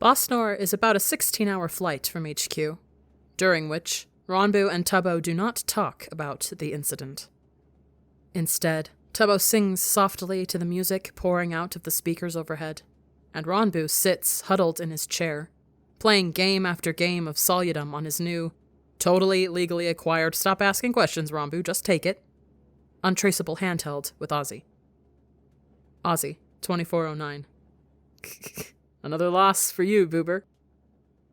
Bosnoir is about a 16-hour flight from HQ, during which Ronbu and Tubbo do not talk about the incident. Instead, Tubbo sings softly to the music pouring out of the speakers overhead, and Ronbu sits huddled in his chair, playing game after game of Solidum on his new, totally legally acquired, stop asking questions, Ronbu, just take it, untraceable handheld with Ozzy. Ozzy, 2409. Another loss for you, Boober.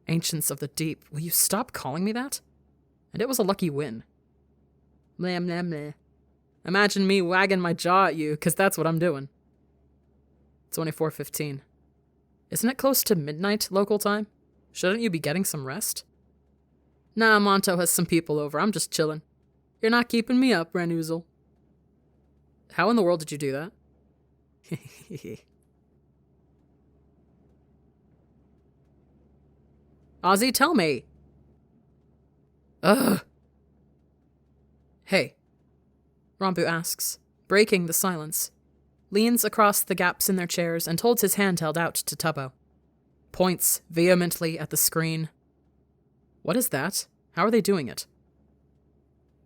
Ancients of the Deep, will you stop calling me that? And it was a lucky win. Meh, meh, meh. Imagine me wagging my jaw at you, 'cause that's what I'm doing. 2415. Isn't it close to midnight local time? Shouldn't you be getting some rest? Nah, Monto has some people over. I'm just chilling. You're not keeping me up, Ranuzel. How in the world did you do that? Ozzy, tell me. Ugh. Hey. Ronbu asks, breaking the silence, leans across the gaps in their chairs and holds his hand held out to Tubbo. Points vehemently at the screen. What is that? How are they doing it?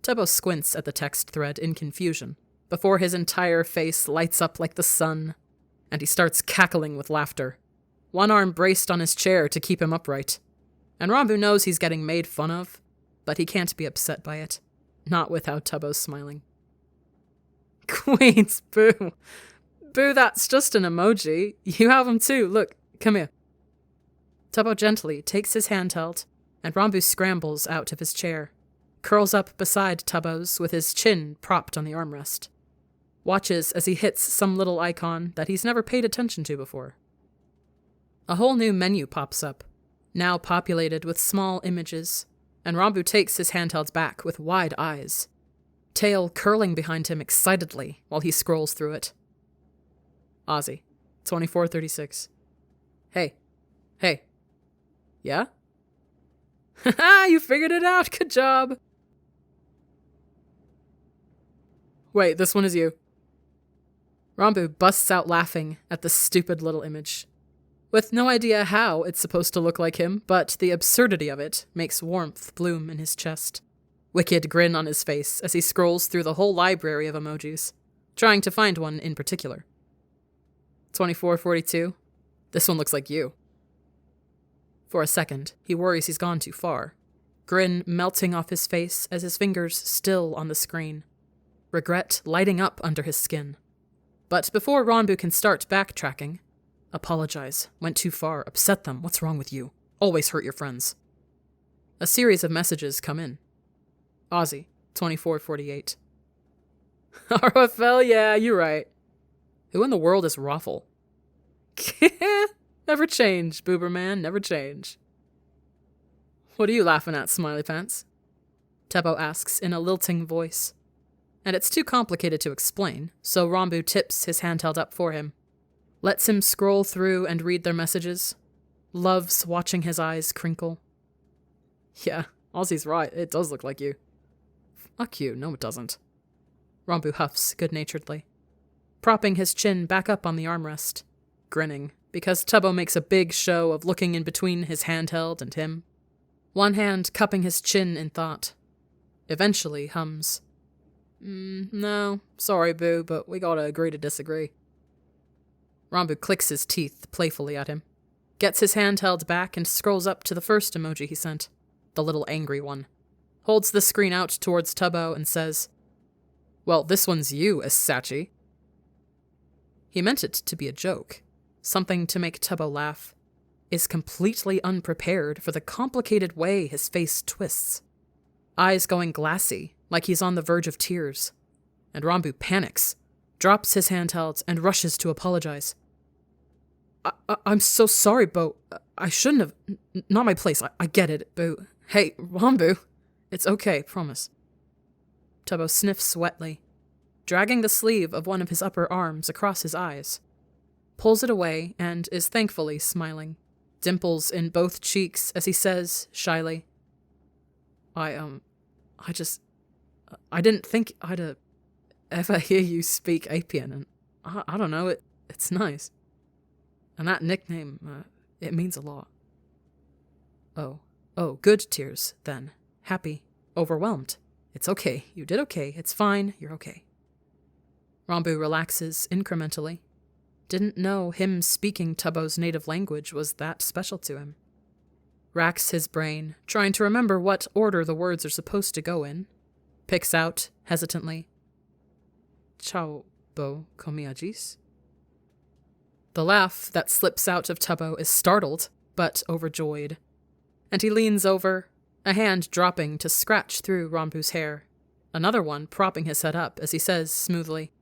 Tubbo squints at the text thread in confusion, before his entire face lights up like the sun, and he starts cackling with laughter, one arm braced on his chair to keep him upright. And Ronbu knows he's getting made fun of, but he can't be upset by it, not without Tubbo smiling. Queens, boo. Boo, that's just an emoji. You have them too. Look, come here. Tubbo gently takes his handheld, and Ronbu scrambles out of his chair, curls up beside Tubbo's with his chin propped on the armrest, watches as he hits some little icon that he's never paid attention to before. A whole new menu pops up, now populated with small images, and Ronbu takes his handheld back with wide eyes, tail curling behind him excitedly while he scrolls through it. Ozzy, 2436. Hey. Yeah? Haha, you figured it out, good job! Wait, this one is you. Ronbu busts out laughing at the stupid little image, with no idea how it's supposed to look like him, but the absurdity of it makes warmth bloom in his chest. Wicked grin on his face as he scrolls through the whole library of emojis, trying to find one in particular. 2442. This one looks like you. For a second, he worries he's gone too far, grin melting off his face as his fingers still on the screen, regret lighting up under his skin. But before Ronbu can start backtracking, apologize, went too far, upset them, what's wrong with you? Always hurt your friends. A series of messages come in. Ozzy, 2448. RFL, yeah, you're right. Who in the world is Raffle? Never change, Booberman, never change. What are you laughing at, Smiley Pants? Tubbo asks in a lilting voice. And it's too complicated to explain, so Ronbu tips his handheld up for him, lets him scroll through and read their messages, loves watching his eyes crinkle. Yeah, Ozzy's right, it does look like you. Fuck you, no it doesn't. Ronbu huffs good-naturedly, propping his chin back up on the armrest, grinning, because Tubbo makes a big show of looking in between his handheld and him, one hand cupping his chin in thought. Eventually hums, no, sorry, Boo, but we gotta agree to disagree. Ronbu clicks his teeth playfully at him, gets his handheld back and scrolls up to the first emoji he sent, the little angry one, holds the screen out towards Tubbo and says, well, this one's you, Sachi. He meant it to be a joke, something to make Tubbo laugh, is completely unprepared for the complicated way his face twists, eyes going glassy, like he's on the verge of tears, and Ronbu panics, drops his handheld, and rushes to apologize. I'm so sorry, Bo. I shouldn't have. Not my place. I get it, Boo. Hey, Ronbu. It's okay, promise. Tubbo sniffs wetly, dragging the sleeve of one of his upper arms across his eyes, pulls it away, and is thankfully smiling, dimples in both cheeks as he says, shyly, I didn't think I'd ever hear you speak Apian, and I don't know, it's nice. And that nickname, it means a lot. Oh, good tears, then. Happy. Overwhelmed. It's okay. You did okay. It's fine. You're okay. Rambu relaxes incrementally. Didn't know him speaking Tubbo's native language was that special to him. Racks his brain, trying to remember what order the words are supposed to go in. Picks out, hesitantly, Ciao, bo komiagis? The laugh that slips out of Tubbo is startled, but overjoyed. And he leans over, a hand dropping to scratch through Rambu's hair, another one propping his head up as he says smoothly,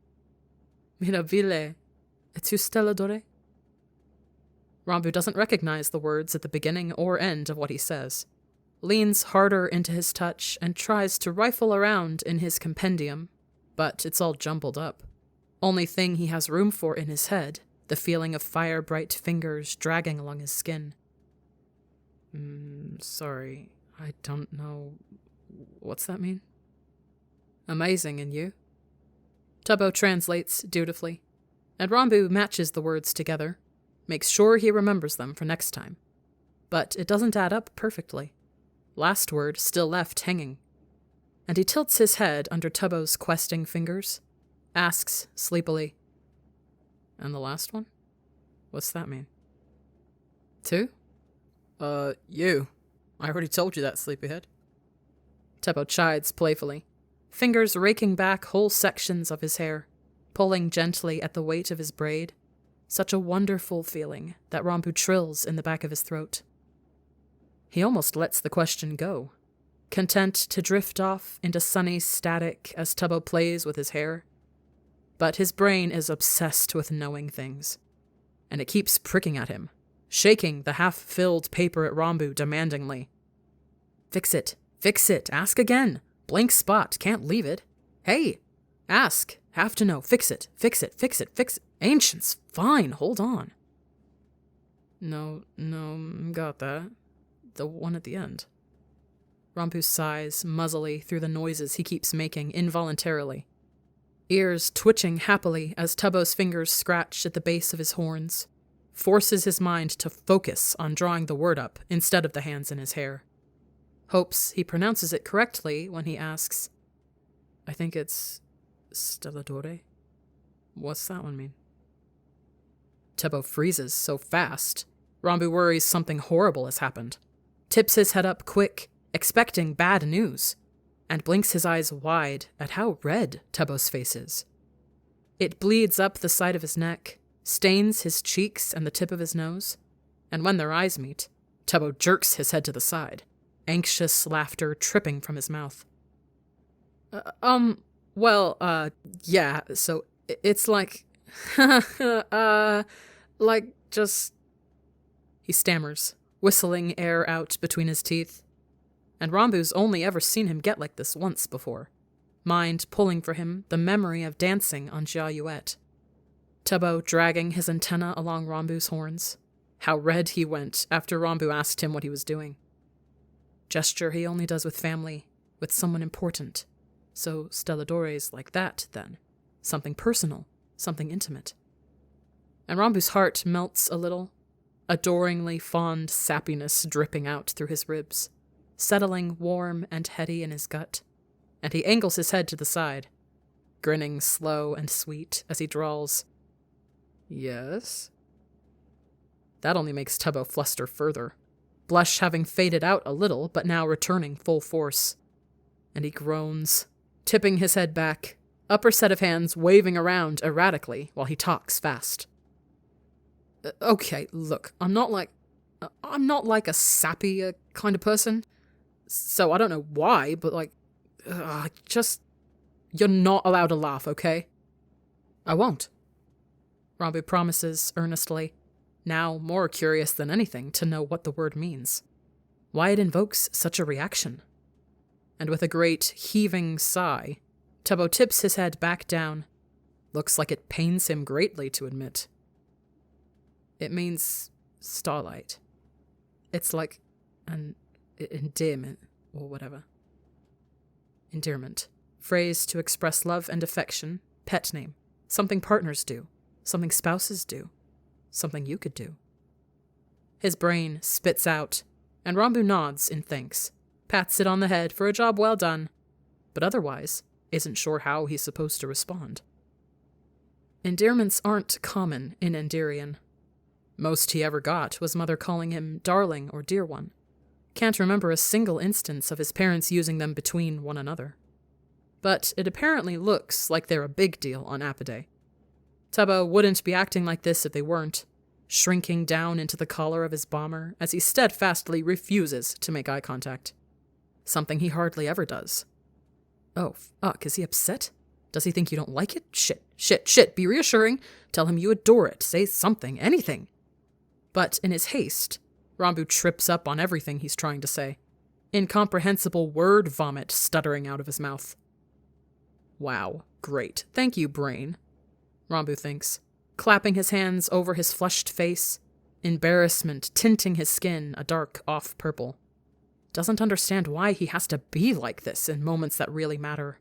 Mirabile, es-tu stelladore? Rambu doesn't recognize the words at the beginning or end of what he says, leans harder into his touch and tries to rifle around in his compendium, but it's all jumbled up. Only thing he has room for in his head, the feeling of fire-bright fingers dragging along his skin. Sorry, I don't know. What's that mean? Amazing, and you? Tubbo translates dutifully, and Rambu matches the words together, makes sure he remembers them for next time. But it doesn't add up perfectly. Last word still left hanging. And he tilts his head under Tubbo's questing fingers, asks sleepily, And the last one? What's that mean? 2? You. I already told you that, sleepyhead. Tubbo chides playfully, fingers raking back whole sections of his hair, pulling gently at the weight of his braid. Such a wonderful feeling that Rambu trills in the back of his throat. He almost lets the question go, content to drift off into sunny static as Tubbo plays with his hair. But his brain is obsessed with knowing things, and it keeps pricking at him, shaking the half-filled paper at Rambu demandingly. Fix it, ask again. Blank spot, can't leave it. Hey, ask, have to know, fix it. Ancients, fine, hold on. No, got that. The one at the end. Rambu sighs muzzily through the noises he keeps making involuntarily. Ears twitching happily as Tubbo's fingers scratch at the base of his horns. Forces his mind to focus on drawing the word up instead of the hands in his hair. Hopes he pronounces it correctly when he asks, I think it's stelladore? What's that one mean? Tubbo freezes so fast, Rambu worries something horrible has happened. Tips his head up quick, expecting bad news, and blinks his eyes wide at how red Tubbo's face is. It bleeds up the side of his neck, stains his cheeks and the tip of his nose, and when their eyes meet, Tubbo jerks his head to the side, anxious laughter tripping from his mouth. Yeah, so it's like, just... He stammers, whistling air out between his teeth. And Rambu's only ever seen him get like this once before, mind pulling for him the memory of dancing on Jiayuet. Tubbo dragging his antenna along Rambu's horns. How red he went after Rambu asked him what he was doing. Gesture he only does with family, with someone important. So Stelladore's like that, then. Something personal, something intimate. And Rambu's heart melts a little, adoringly fond sappiness dripping out through his ribs, settling warm and heady in his gut, and he angles his head to the side, grinning slow and sweet as he drawls, Yes? That only makes Tubbo fluster further, blush having faded out a little, but now returning full force. And he groans, tipping his head back, upper set of hands waving around erratically while he talks fast. Okay, look, I'm not like a sappy kind of person, so I don't know why, but you're not allowed to laugh, okay? I won't. Rambu promises earnestly, now more curious than anything to know what the word means, why it invokes such a reaction. And with a great heaving sigh, Tubbo tips his head back down. Looks like it pains him greatly to admit. It means starlight. It's like an endearment, or whatever. Endearment. Phrase to express love and affection, pet name. Something partners do. Something spouses do. Something you could do. His brain spits out, and Rambu nods in thanks, pats it on the head for a job well done, but otherwise isn't sure how he's supposed to respond. Endearments aren't common in Endirian. Most he ever got was Mother calling him darling or dear one. Can't remember a single instance of his parents using them between one another. But it apparently looks like they're a big deal on Appidae. Tubbo wouldn't be acting like this if they weren't, shrinking down into the collar of his bomber as he steadfastly refuses to make eye contact. Something he hardly ever does. Oh, fuck, is he upset? Does he think you don't like it? Shit, be reassuring. Tell him you adore it. Say something, anything. But in his haste, Rambu trips up on everything he's trying to say. Incomprehensible word vomit stuttering out of his mouth. Wow, great. Thank you, brain, Rambu thinks, clapping his hands over his flushed face, embarrassment tinting his skin a dark off-purple. Doesn't understand why he has to be like this in moments that really matter.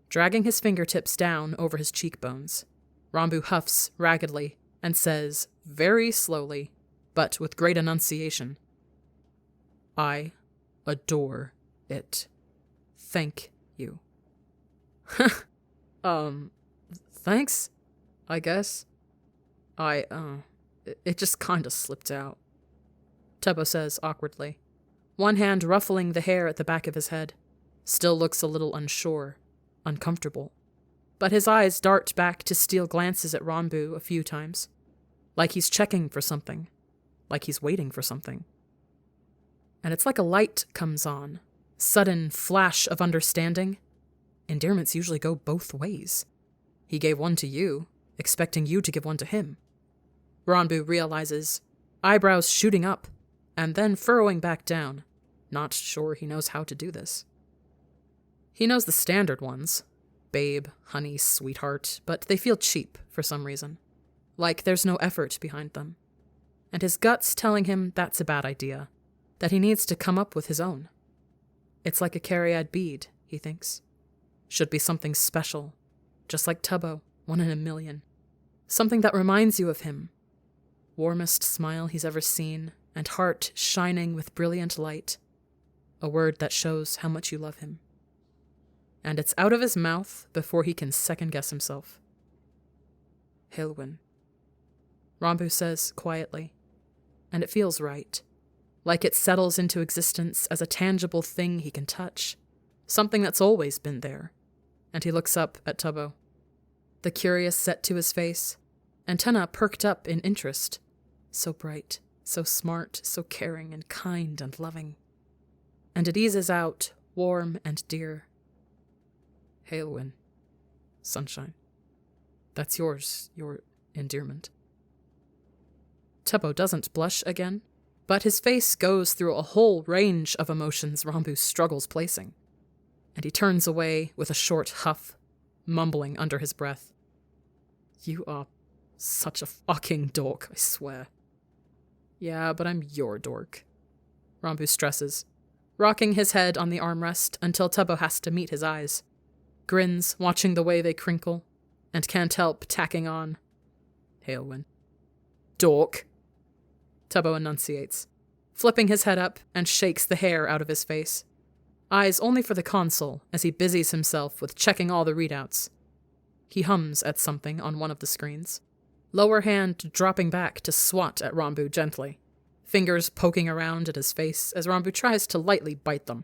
Dragging his fingertips down over his cheekbones, Rambu huffs raggedly and says, very slowly, but with great enunciation, I adore it. Thank you. Thanks, I guess. It just kinda slipped out, Tubbo says awkwardly, one hand ruffling the hair at the back of his head. Still looks a little unsure, uncomfortable. But his eyes dart back to steal glances at Rambu a few times, like he's checking for something, like he's waiting for something. And it's like a light comes on, sudden flash of understanding. Endearments usually go both ways. He gave one to you, expecting you to give one to him. Rambu realizes, eyebrows shooting up, and then furrowing back down, not sure he knows how to do this. He knows the standard ones, babe, honey, sweetheart, but they feel cheap for some reason, like there's no effort behind them. And his gut's telling him that's a bad idea, that he needs to come up with his own. It's like a Cariad bead, he thinks. Should be something special, just like Tubbo, 1 in a million. Something that reminds you of him. Warmest smile he's ever seen, and heart shining with brilliant light. A word that shows how much you love him. And it's out of his mouth before he can second-guess himself. Hilwyn, Rambu says quietly, and it feels right, like it settles into existence as a tangible thing he can touch, something that's always been there. And he looks up at Tubbo. The curious set to his face, antenna perked up in interest. So bright, so smart, so caring and kind and loving. And it eases out, warm and dear. Hilwyn, Sunshine. That's yours, your endearment. Tubbo doesn't blush again, but his face goes through a whole range of emotions Rambu struggles placing. And he turns away with a short huff, mumbling under his breath. You are such a fucking dork, I swear. Yeah, but I'm your dork, Rambu stresses, rocking his head on the armrest until Tubbo has to meet his eyes. Grins, watching the way they crinkle, and can't help tacking on. Hilwyn. Dork, Tubbo enunciates, flipping his head up and shakes the hair out of his face. Eyes only for the console as he busies himself with checking all the readouts. He hums at something on one of the screens, lower hand dropping back to swat at Rambu gently, fingers poking around at his face as Rambu tries to lightly bite them.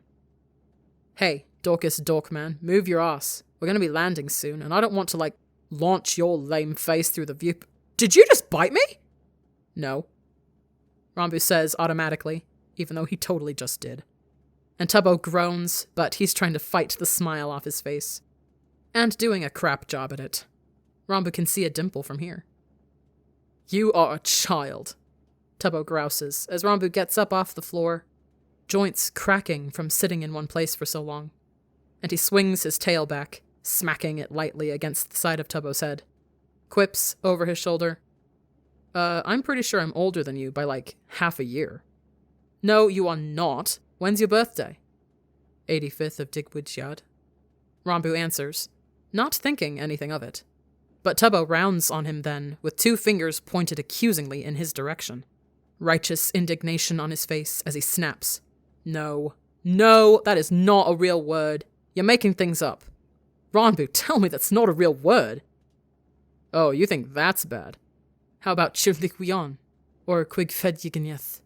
Hey, Dorcas Dorkman, move your ass. We're gonna be landing soon, and I don't want to, launch your lame face through the view... Did you just bite me? No, Rambu says automatically, even though he totally just did. And Tubbo groans, but he's trying to fight the smile off his face. And doing a crap job at it. Rambu can see a dimple from here. You are a child, Tubbo grouses as Rambu gets up off the floor, joints cracking from sitting in one place for so long. And he swings his tail back, smacking it lightly against the side of Tubbo's head. Quips over his shoulder. I'm pretty sure I'm older than you by half a year. No, you are not. When's your birthday? 85th of Digwid's Yard. Rambu answers, not thinking anything of it. But Tubbo rounds on him then, with 2 fingers pointed accusingly in his direction. righteous indignation on his face as he snaps. No, that is not a real word. You're making things up. Ranbu, tell me that's not a real word. Oh, you think that's bad? How about Chirlikwion, or Quigfedyigneth?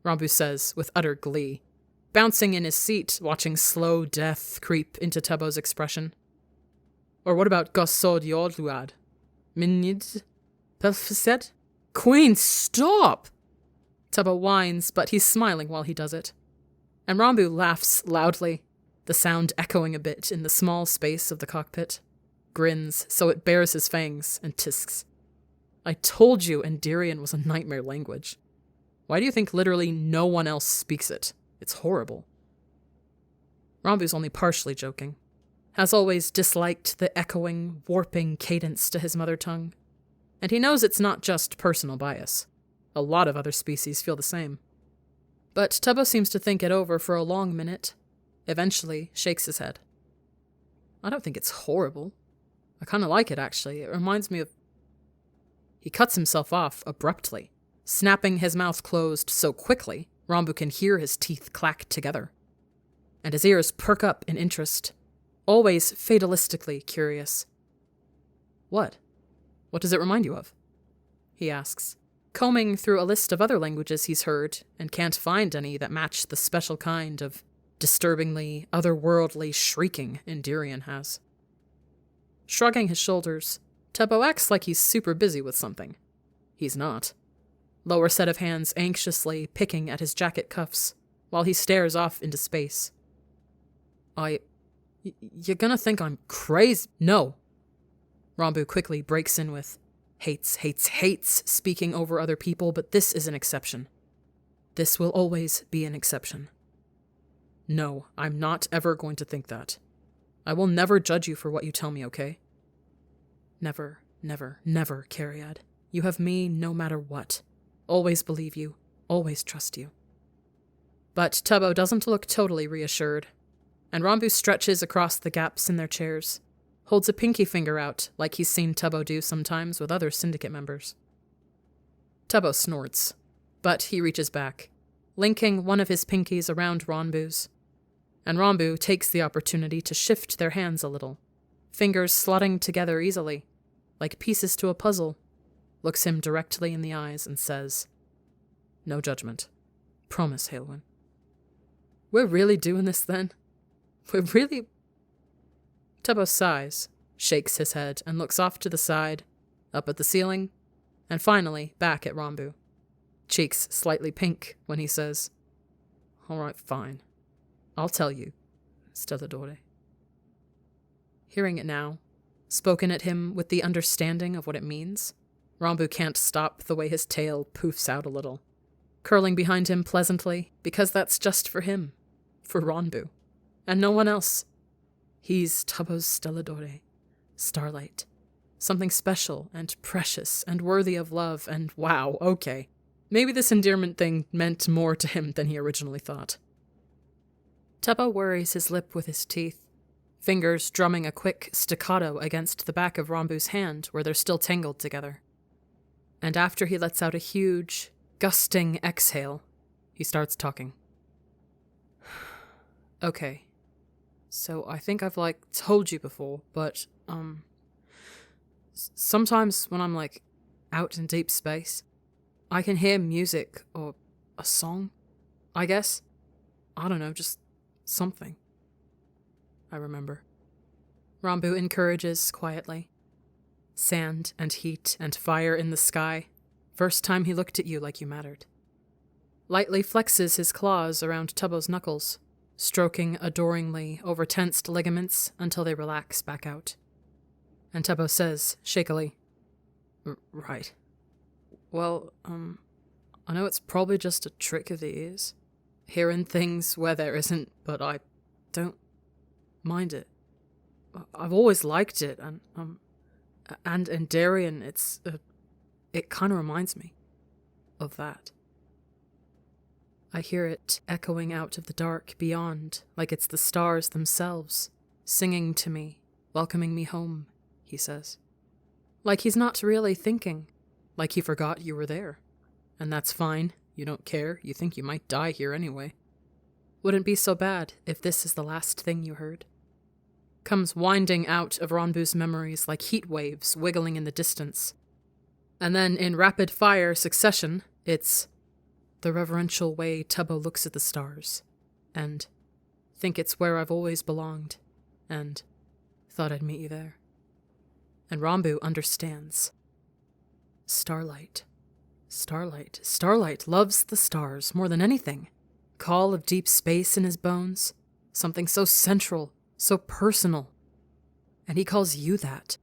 Ranbu says with utter glee, bouncing in his seat, watching slow death creep into Tebo's expression. Or what about Gossod Yodluad? Minnid? Pelfset? Queen, stop! Tebo whines, but he's smiling while he does it. And Ranbu laughs loudly, the sound echoing a bit in the small space of the cockpit. Grins so it bares his fangs and tisks. I told you Endirian was a nightmare language. Why do you think literally no one else speaks it? It's horrible. Rambu's only partially joking. Has always disliked the echoing, warping cadence to his mother tongue. And he knows it's not just personal bias. A lot of other species feel the same. But Tebo seems to think it over for a long minute, eventually shakes his head. I don't think it's horrible. I kind of like it, actually. It reminds me of... He cuts himself off abruptly, snapping his mouth closed so quickly, Ranbu can hear his teeth clack together. And his ears perk up in interest, always fatalistically curious. What? What does it remind you of? He asks, combing through a list of other languages he's heard and can't find any that match the special kind of disturbingly, otherworldly shrieking Endirian has. Shrugging his shoulders, Tebo acts like he's super busy with something. He's not. Lower set of hands anxiously picking at his jacket cuffs while he stares off into space. You're gonna think I'm crazy. No. Ranbu quickly breaks in with, hates speaking over other people, but this is an exception. This will always be an exception. No, I'm not ever going to think that. I will never judge you for what you tell me, okay? Never, Cariad. You have me no matter what. Always believe you, always trust you. But Tebo doesn't look totally reassured, and Ranbu stretches across the gaps in their chairs, holds a pinky finger out like he's seen Tebo do sometimes with other syndicate members. Tebo snorts, but he reaches back, linking one of his pinkies around Ranbu's, and Ranbu takes the opportunity to shift their hands a little, fingers slotting together easily, like pieces to a puzzle, looks him directly in the eyes and says, "No judgment. Promise, Halewyn." We're really doing this then? We're really... Tebo sighs, shakes his head, and looks off to the side, up at the ceiling, and finally back at Ranbu. Cheeks slightly pink when he says, "All right, fine. I'll tell you, Stelladore." Hearing it now, spoken at him with the understanding of what it means, Ranbu can't stop the way his tail poofs out a little, curling behind him pleasantly, because that's just for him, for Ranbu, and no one else. He's Tebo's Stelladore, Starlight, something special and precious and worthy of love, and wow, okay, maybe this endearment thing meant more to him than he originally thought. Tebo worries his lip with his teeth, fingers drumming a quick staccato against the back of Ranbu's hand where they're still tangled together. And after he lets out a huge, gusting exhale, he starts talking. Okay, so I think I've, told you before, but, sometimes when I'm, out in deep space, I can hear music, or a song, I guess. I don't know, just something. I remember. Ranbu encourages quietly. Sand and heat and fire in the sky. First time he looked at you like you mattered. Lightly flexes his claws around Tebo's knuckles, stroking adoringly over tensed ligaments until they relax back out. And Tebo says, shakily, "Right. Well, I know it's probably just a trick of the ears. Hearing things where there isn't, but I don't mind it. I've always liked it, and in Darien, it kind of reminds me of that. I hear it echoing out of the dark beyond, like it's the stars themselves, singing to me, welcoming me home," he says. Like he's not really thinking, like he forgot you were there. And that's fine. You don't care. You think you might die here anyway. Wouldn't be so bad if this is the last thing you heard. Comes winding out of Ronbu's memories like heat waves wiggling in the distance. And then, in rapid-fire succession, it's the reverential way Tubbo looks at the stars, and think it's where I've always belonged, and thought I'd meet you there. And Rombu understands. Starlight. Starlight. Starlight loves the stars more than anything. Call of deep space in his bones. Something so central, so personal. And he calls you that.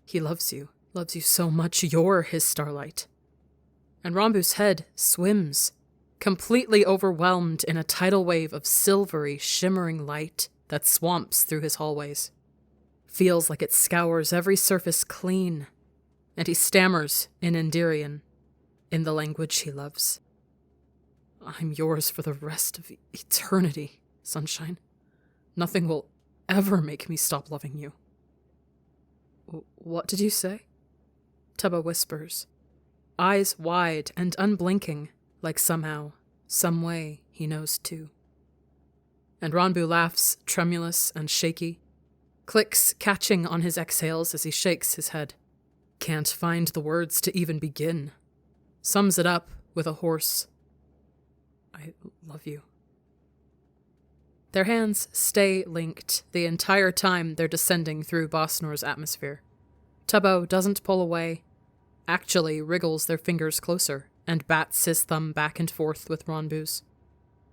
He loves you so much. You're his Starlight. And Rombu's head swims, completely overwhelmed in a tidal wave of silvery, shimmering light that swamps through his hallways. Feels like it scours every surface clean, and he stammers in Endirian, in the language he loves. I'm yours for the rest of eternity, Sunshine. Nothing will ever make me stop loving you. What did you say? Tubbo whispers, eyes wide and unblinking, like somehow, some way he knows too. And Ronbu laughs, tremulous and shaky, clicks catching on his exhales as he shakes his head. Can't find the words to even begin. Sums it up with a hoarse, I love you. Their hands stay linked the entire time they're descending through Bosnoir's atmosphere. Tubbo doesn't pull away, actually wriggles their fingers closer and bats his thumb back and forth with Ronbu's.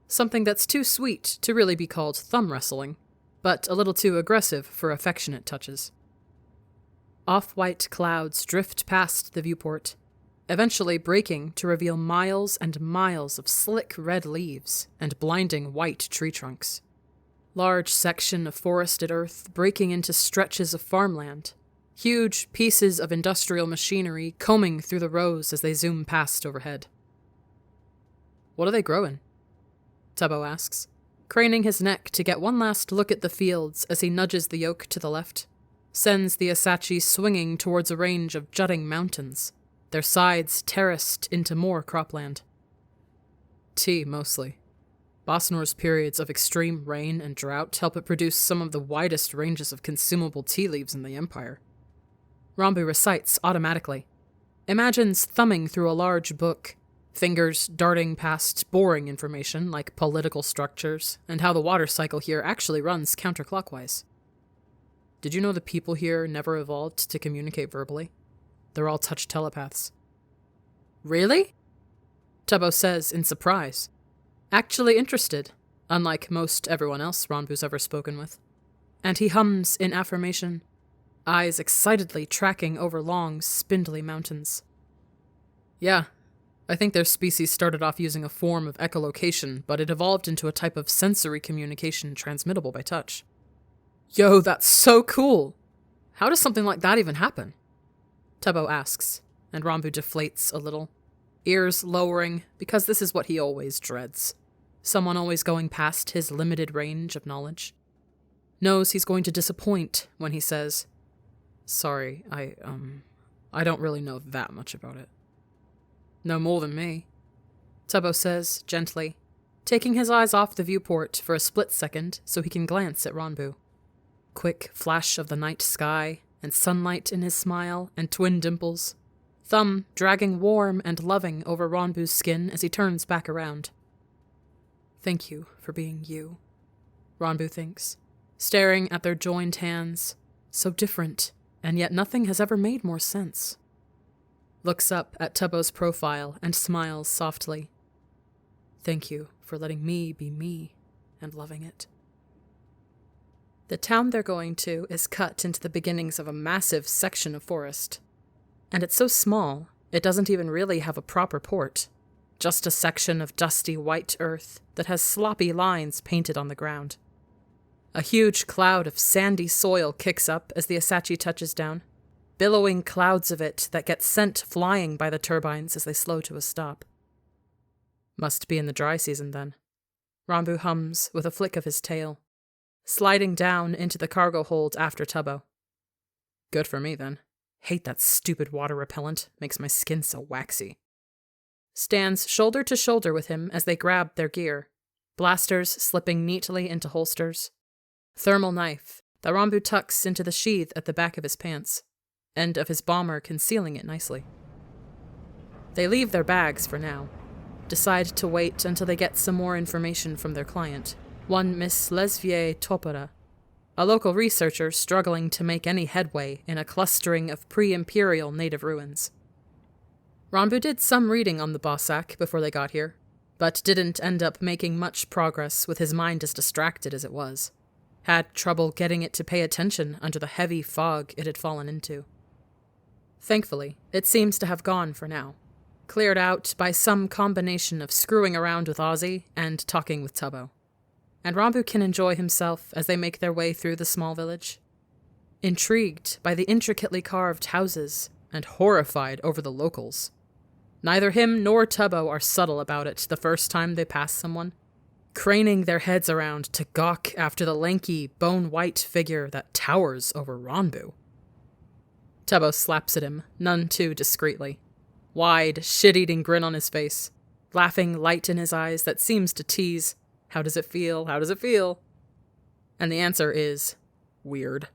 Something that's too sweet to really be called thumb wrestling, but a little too aggressive for affectionate touches. Off-white clouds drift past the viewport, eventually breaking to reveal miles and miles of slick red leaves and blinding white tree trunks. Large section of forested earth breaking into stretches of farmland, huge pieces of industrial machinery combing through the rows as they zoom past overhead. What are they growing? Tubbo asks, craning his neck to get one last look at the fields as he nudges the yoke to the left, sends the Asachi swinging towards a range of jutting mountains, their sides terraced into more cropland. Tea, mostly. Bosnoir's periods of extreme rain and drought help it produce some of the widest ranges of consumable tea leaves in the Empire. Rombu recites automatically, imagines thumbing through a large book, fingers darting past boring information like political structures and how the water cycle here actually runs counterclockwise. Did you know the people here never evolved to communicate verbally? They're all touch telepaths. Really? Tubbo says in surprise, actually interested, unlike most everyone else Ronbu's ever spoken with. And he hums in affirmation, eyes excitedly tracking over long, spindly mountains. Yeah, I think their species started off using a form of echolocation, but it evolved into a type of sensory communication transmittable by touch. Yo, that's so cool! How does something like that even happen? Tubbo asks, and Rombu deflates a little, ears lowering because this is what he always dreads. Someone always going past his limited range of knowledge. Knows he's going to disappoint when he says, sorry, I don't really know that much about it. No more than me, Tubbo says gently, taking his eyes off the viewport for a split second so he can glance at Ronbu. Quick flash of the night sky, and sunlight in his smile and twin dimples, thumb dragging warm and loving over Ronbu's skin as he turns back around. Thank you for being you, Ronbu thinks, staring at their joined hands, so different, and yet nothing has ever made more sense. Looks up at Tubbo's profile and smiles softly. Thank you for letting me be me and loving it. The town they're going to is cut into the beginnings of a massive section of forest. And it's so small, it doesn't even really have a proper port. Just a section of dusty white earth that has sloppy lines painted on the ground. A huge cloud of sandy soil kicks up as the Asachi touches down, billowing clouds of it that get sent flying by the turbines as they slow to a stop. Must be in the dry season, then. Ronbu hums with a flick of his tail, sliding down into the cargo hold after Tubbo. Good for me, then. Hate that stupid water repellent. Makes my skin so waxy. stands shoulder to shoulder with him as they grab their gear, blasters slipping neatly into holsters, thermal knife that Rambu tucks into the sheath at the back of his pants, end of his bomber concealing it nicely. They leave their bags for now, decide to wait until they get some more information from their client, one Miss Lesvie Topora, a local researcher struggling to make any headway in a clustering of pre-imperial native ruins. Rambu did some reading on the Bossack before they got here, but didn't end up making much progress with his mind as distracted as it was. Had trouble getting it to pay attention under the heavy fog it had fallen into. Thankfully, it seems to have gone for now, cleared out by some combination of screwing around with Ozzy and talking with Tubbo. And Rambu can enjoy himself as they make their way through the small village. Intrigued by the intricately carved houses and horrified over the locals. Neither him nor Tubbo are subtle about it the first time they pass someone, craning their heads around to gawk after the lanky, bone-white figure that towers over Rambu. Tubbo slaps at him, none too discreetly. Wide, shit-eating grin on his face, laughing light in his eyes that seems to tease, "How does it feel? How does it feel?" And the answer is, weird.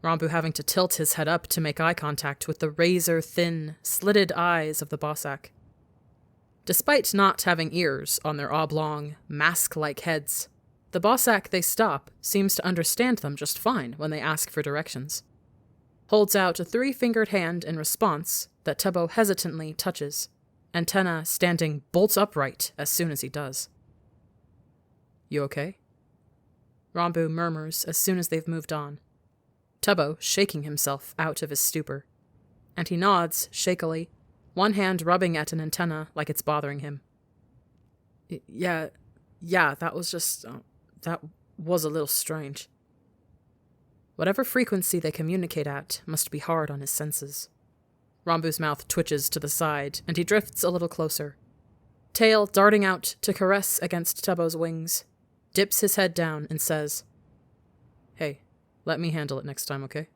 Rambu having to tilt his head up to make eye contact with the razor-thin, slitted eyes of the Bossack. Despite not having ears on their oblong, mask-like heads, the Bossack they stop seems to understand them just fine when they ask for directions. Holds out a 3-fingered hand in response that Tubbo hesitantly touches, antenna standing bolt upright as soon as he does. "You okay?" Rambu murmurs as soon as they've moved on, Tubbo shaking himself out of his stupor, and he nods shakily, one hand rubbing at an antenna like it's bothering him. Yeah, that was just... that was a little strange." Whatever frequency they communicate at must be hard on his senses. Rambu's mouth twitches to the side, and he drifts a little closer. Tail darting out to caress against Tubbo's wings, dips his head down and says, "Hey, let me handle it next time, okay?"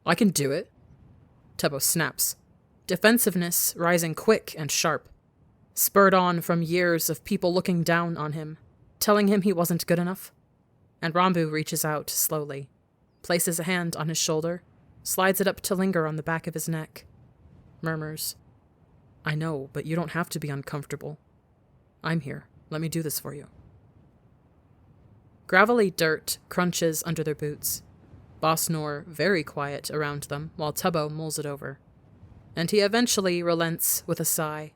"I can do it." Tubbo snaps, defensiveness rising quick and sharp, spurred on from years of people looking down on him, telling him he wasn't good enough. And Rambu reaches out slowly, places a hand on his shoulder, slides it up to linger on the back of his neck, murmurs, "I know, but you don't have to be uncomfortable. I'm here. Let me do this for you." Gravelly dirt crunches under their boots, Bosnoir very quiet around them while Tubbo mulls it over. And he eventually relents with a sigh,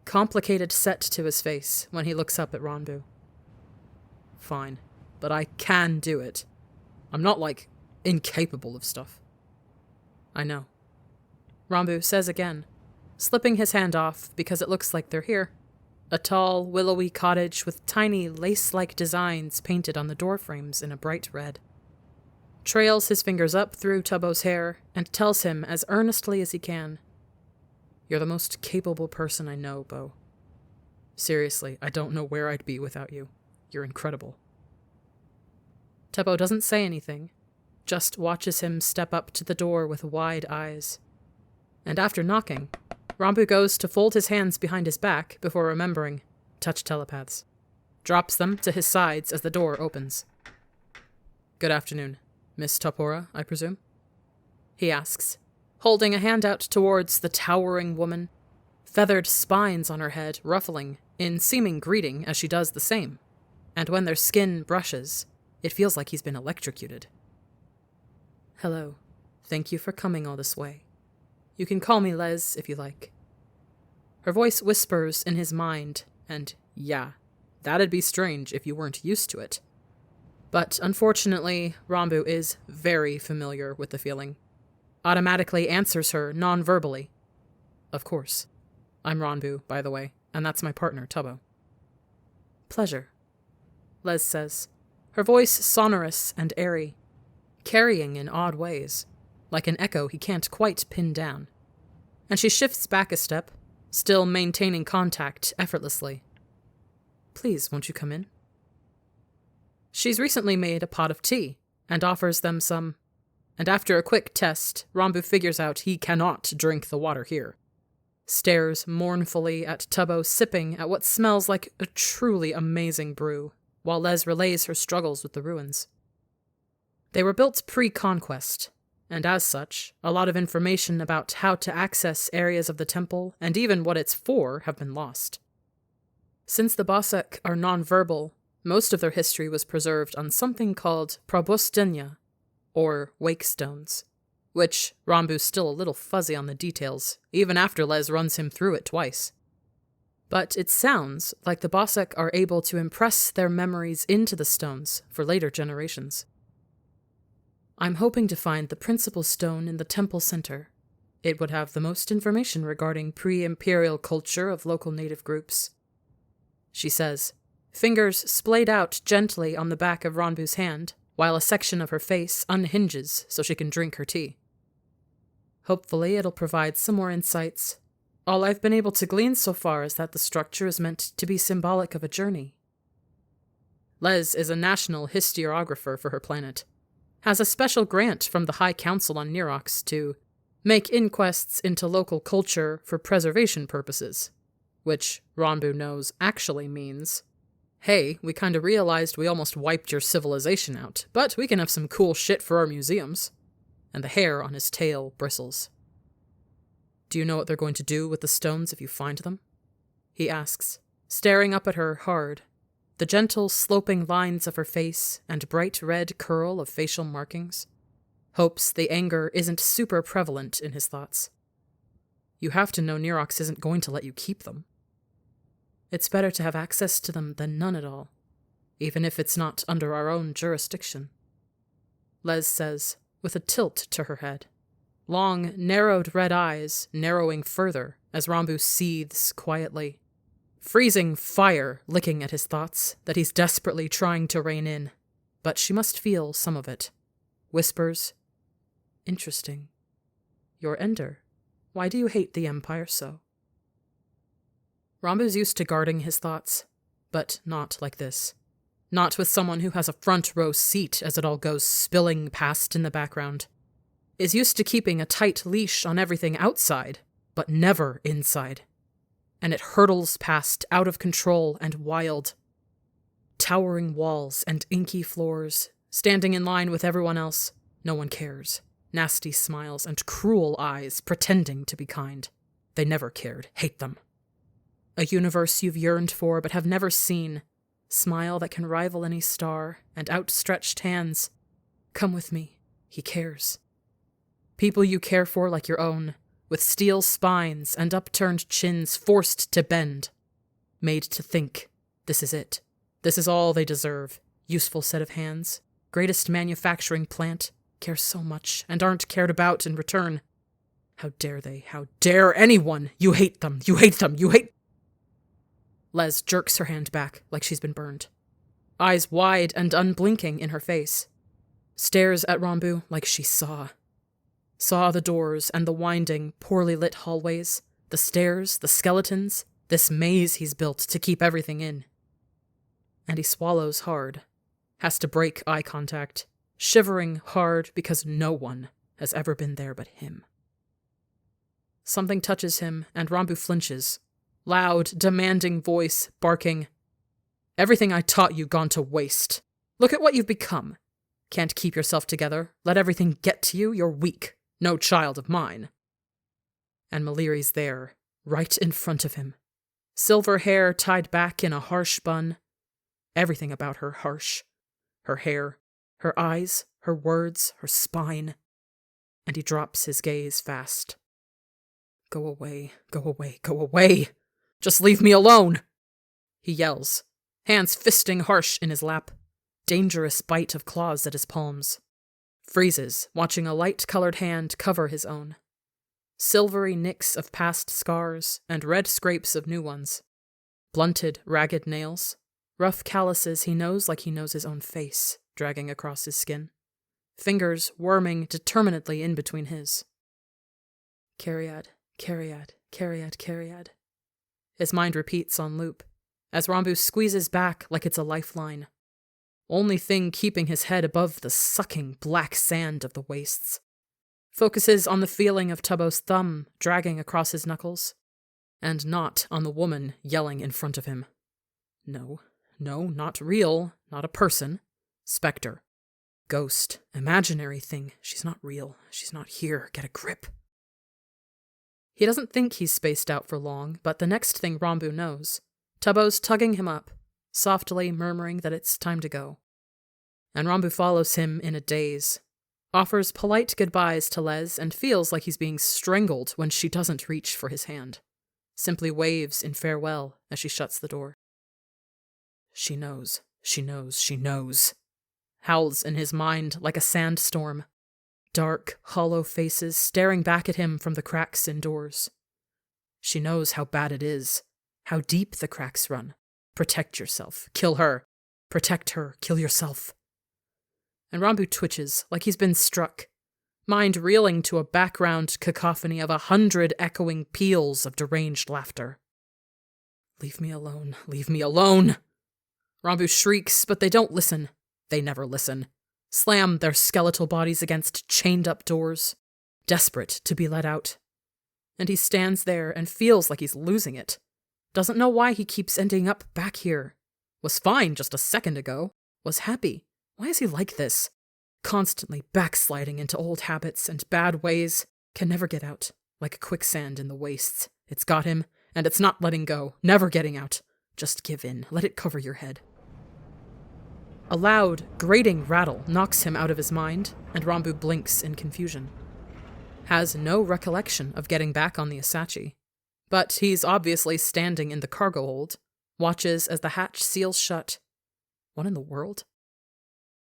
complicated set to his face when he looks up at Rambu. "Fine, but I can do it. I'm not, incapable of stuff." "I know," Rambu says again, slipping his hand off because it looks like they're here. A tall, willowy cottage with tiny lace-like designs painted on the doorframes in a bright red. Trails his fingers up through Tubbo's hair and tells him as earnestly as he can, "You're the most capable person I know, Bo. Seriously, I don't know where I'd be without you. You're incredible." Tubbo doesn't say anything, just watches him step up to the door with wide eyes. And after knocking, Rambu goes to fold his hands behind his back before remembering, touch telepaths. Drops them to his sides as the door opens. "Good afternoon. Miss Topora, I presume?" he asks, holding a hand out towards the towering woman, feathered spines on her head ruffling in seeming greeting as she does the same, and when their skin brushes, it feels like he's been electrocuted. "Hello. Thank you for coming all this way. You can call me Les if you like." Her voice whispers in his mind, and yeah, that'd be strange if you weren't used to it. But unfortunately, Rambu is very familiar with the feeling. Automatically answers her non-verbally. "Of course. I'm Rambu, by the way, and that's my partner, Tubbo." "Pleasure," Les says, her voice sonorous and airy, carrying in odd ways, like an echo he can't quite pin down. And she shifts back a step, still maintaining contact effortlessly. "Please, won't you come in?" She's recently made a pot of tea, and offers them some, and after a quick test, Rambu figures out he cannot drink the water here. stares mournfully at Tubbo sipping at what smells like a truly amazing brew, while Les relays her struggles with the ruins. They were built pre-conquest, and as such, a lot of information about how to access areas of the temple and even what it's for have been lost. Since the Bosek are non-verbal, most of their history was preserved on something called probostenia, or wake stones, which Rambu's still a little fuzzy on the details, even after Les runs him through it twice. But it sounds like the Bosek are able to impress their memories into the stones for later generations. I'm hoping to find the principal stone in the temple center. It would have the most information regarding pre-imperial culture of local native groups. She says, fingers splayed out gently on the back of Ranbu's hand, while a section of her face unhinges so she can drink her tea. Hopefully it'll provide some more insights. All I've been able to glean so far is that the structure is meant to be symbolic of a journey. Les is a national historiographer for her planet, has a special grant from the High Council on Nirox to make inquests into local culture for preservation purposes, which Ranbu knows actually means, hey, we kinda realized we almost wiped your civilization out, but we can have some cool shit for our museums. And the hair on his tail bristles. Do you know what they're going to do with the stones if you find them? He asks, staring up at her hard, the gentle sloping lines of her face and bright red curl of facial markings. Hopes the anger isn't super prevalent in his thoughts. You have to know Nirox isn't going to let you keep them. It's better to have access to them than none at all, even if it's not under our own jurisdiction. Les says, with a tilt to her head. Long, narrowed red eyes narrowing further as Ranbu seethes quietly. Freezing fire licking at his thoughts that he's desperately trying to rein in, but she must feel some of it. Whispers, interesting. You're Ender. Why do you hate the Empire so? Ranbu's used to guarding his thoughts, but not like this. Not with someone who has a front row seat as it all goes spilling past in the background. Is used to keeping a tight leash on everything outside, but never inside. And it hurtles past out of control and wild. Towering walls and inky floors, standing in line with everyone else, no one cares. Nasty smiles and cruel eyes pretending to be kind. They never cared, hate them. A universe you've yearned for but have never seen. Smile that can rival any star, and outstretched hands. Come with me, he cares. People you care for like your own, with steel spines and upturned chins forced to bend. Made to think, this is it. This is all they deserve. Useful set of hands. Greatest manufacturing plant. Care so much, and aren't cared about in return. How dare they? How dare anyone? You hate them. You hate them. You hate... Les jerks her hand back like she's been burned. Eyes wide and unblinking in her face. Stares at Ranbu like she saw. Saw the doors and the winding, poorly lit hallways, the stairs, the skeletons, this maze he's built to keep everything in. And he swallows hard. Has to break eye contact, shivering hard because no one has ever been there but him. Something touches him, and Ranbu flinches. Loud, demanding voice, barking. Everything I taught you gone to waste. Look at what you've become. Can't keep yourself together. Let everything get to you. You're weak. No child of mine. And Maliri's there, right in front of him. Silver hair tied back in a harsh bun. Everything about her harsh. Her hair, her eyes, her words, her spine. And he drops his gaze fast. Go away, go away, go away! Just leave me alone! He yells, hands fisting harsh in his lap. Dangerous bite of claws at his palms. Freezes, watching a light-colored hand cover his own. Silvery nicks of past scars and red scrapes of new ones. Blunted, ragged nails. Rough calluses he knows like he knows his own face, dragging across his skin. Fingers worming determinedly in between his. Cariad, Cariad, Cariad, Cariad. His mind repeats on loop, as Ranbu squeezes back like it's a lifeline. Only thing keeping his head above the sucking black sand of the wastes. Focuses on the feeling of Tubbo's thumb dragging across his knuckles, and not on the woman yelling in front of him. No, not real, not a person. Spectre. Ghost. Imaginary thing. She's not real. She's not here. Get a grip. He doesn't think he's spaced out for long, but the next thing Rambu knows, Tubbo's tugging him up, softly murmuring that it's time to go. And Rambu follows him in a daze, offers polite goodbyes to Les, and feels like he's being strangled when she doesn't reach for his hand. Simply waves in farewell as she shuts the door. She knows, she knows, she knows. Howls in his mind like a sandstorm. Dark, hollow faces staring back at him from the cracks in doors. She knows how bad it is, how deep the cracks run. Protect yourself. Kill her. Protect her. Kill yourself. And Rambu twitches like he's been struck, mind reeling to a background cacophony of 100 echoing peals of deranged laughter. Leave me alone. Leave me alone. Rambu shrieks, but they don't listen. They never listen. Slam their skeletal bodies against chained-up doors, desperate to be let out. And he stands there and feels like he's losing it. Doesn't know why he keeps ending up back here. Was fine just a second ago. Was happy. Why is he like this? Constantly backsliding into old habits and bad ways. Can never get out. Like quicksand in the wastes. It's got him, and it's not letting go. Never getting out. Just give in. Let it cover your head. A loud, grating rattle knocks him out of his mind, and Rambu blinks in confusion. Has no recollection of getting back on the Asachi, but he's obviously standing in the cargo hold, watches as the hatch seals shut. What in the world?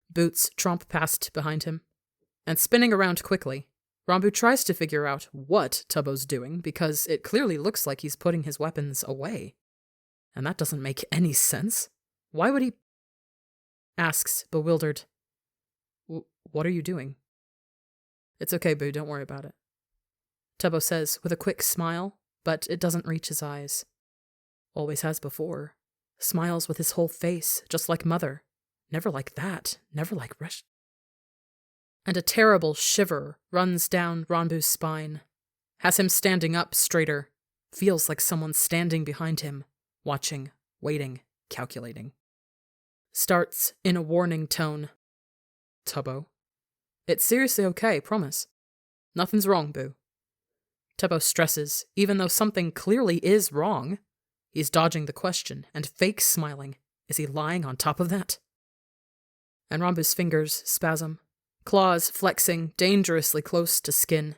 Boots tromp past behind him, and spinning around quickly, Rambu tries to figure out what Tubbo's doing, because it clearly looks like he's putting his weapons away. And that doesn't make any sense. Why would he... Asks, bewildered. What are you doing? It's okay, Boo, don't worry about it. Tubbo says with a quick smile, but it doesn't reach his eyes. Always has before. Smiles with his whole face, just like Mother. Never like that. Never like Resh. And a terrible shiver runs down Rambu's spine. Has him standing up straighter. Feels like someone standing behind him, watching, waiting, calculating. Starts in a warning tone. Tubbo. It's seriously okay, promise. Nothing's wrong, Boo. Tubbo stresses, even though something clearly is wrong. He's dodging the question and fake smiling. Is he lying on top of that? And Rambu's fingers spasm, claws flexing dangerously close to skin.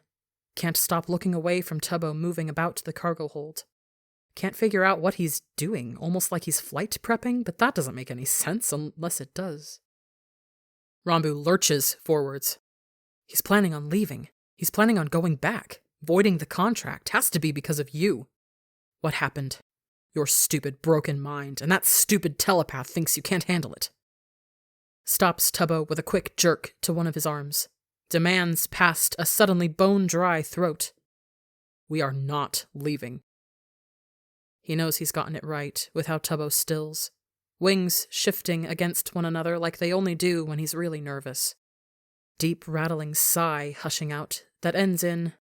Can't stop looking away from Tubbo moving about the cargo hold. Can't figure out what he's doing, almost like he's flight prepping, but that doesn't make any sense unless it does. Rambu lurches forwards. He's planning on leaving. He's planning on going back. Voiding the contract has to be because of you. What happened? Your stupid broken mind, and that stupid telepath thinks you can't handle it. Stops Tubbo with a quick jerk to one of his arms. Demands past a suddenly bone-dry throat. We are not leaving. He knows he's gotten it right with how Tubbo stills, wings shifting against one another like they only do when he's really nervous. Deep rattling sigh hushing out that ends in,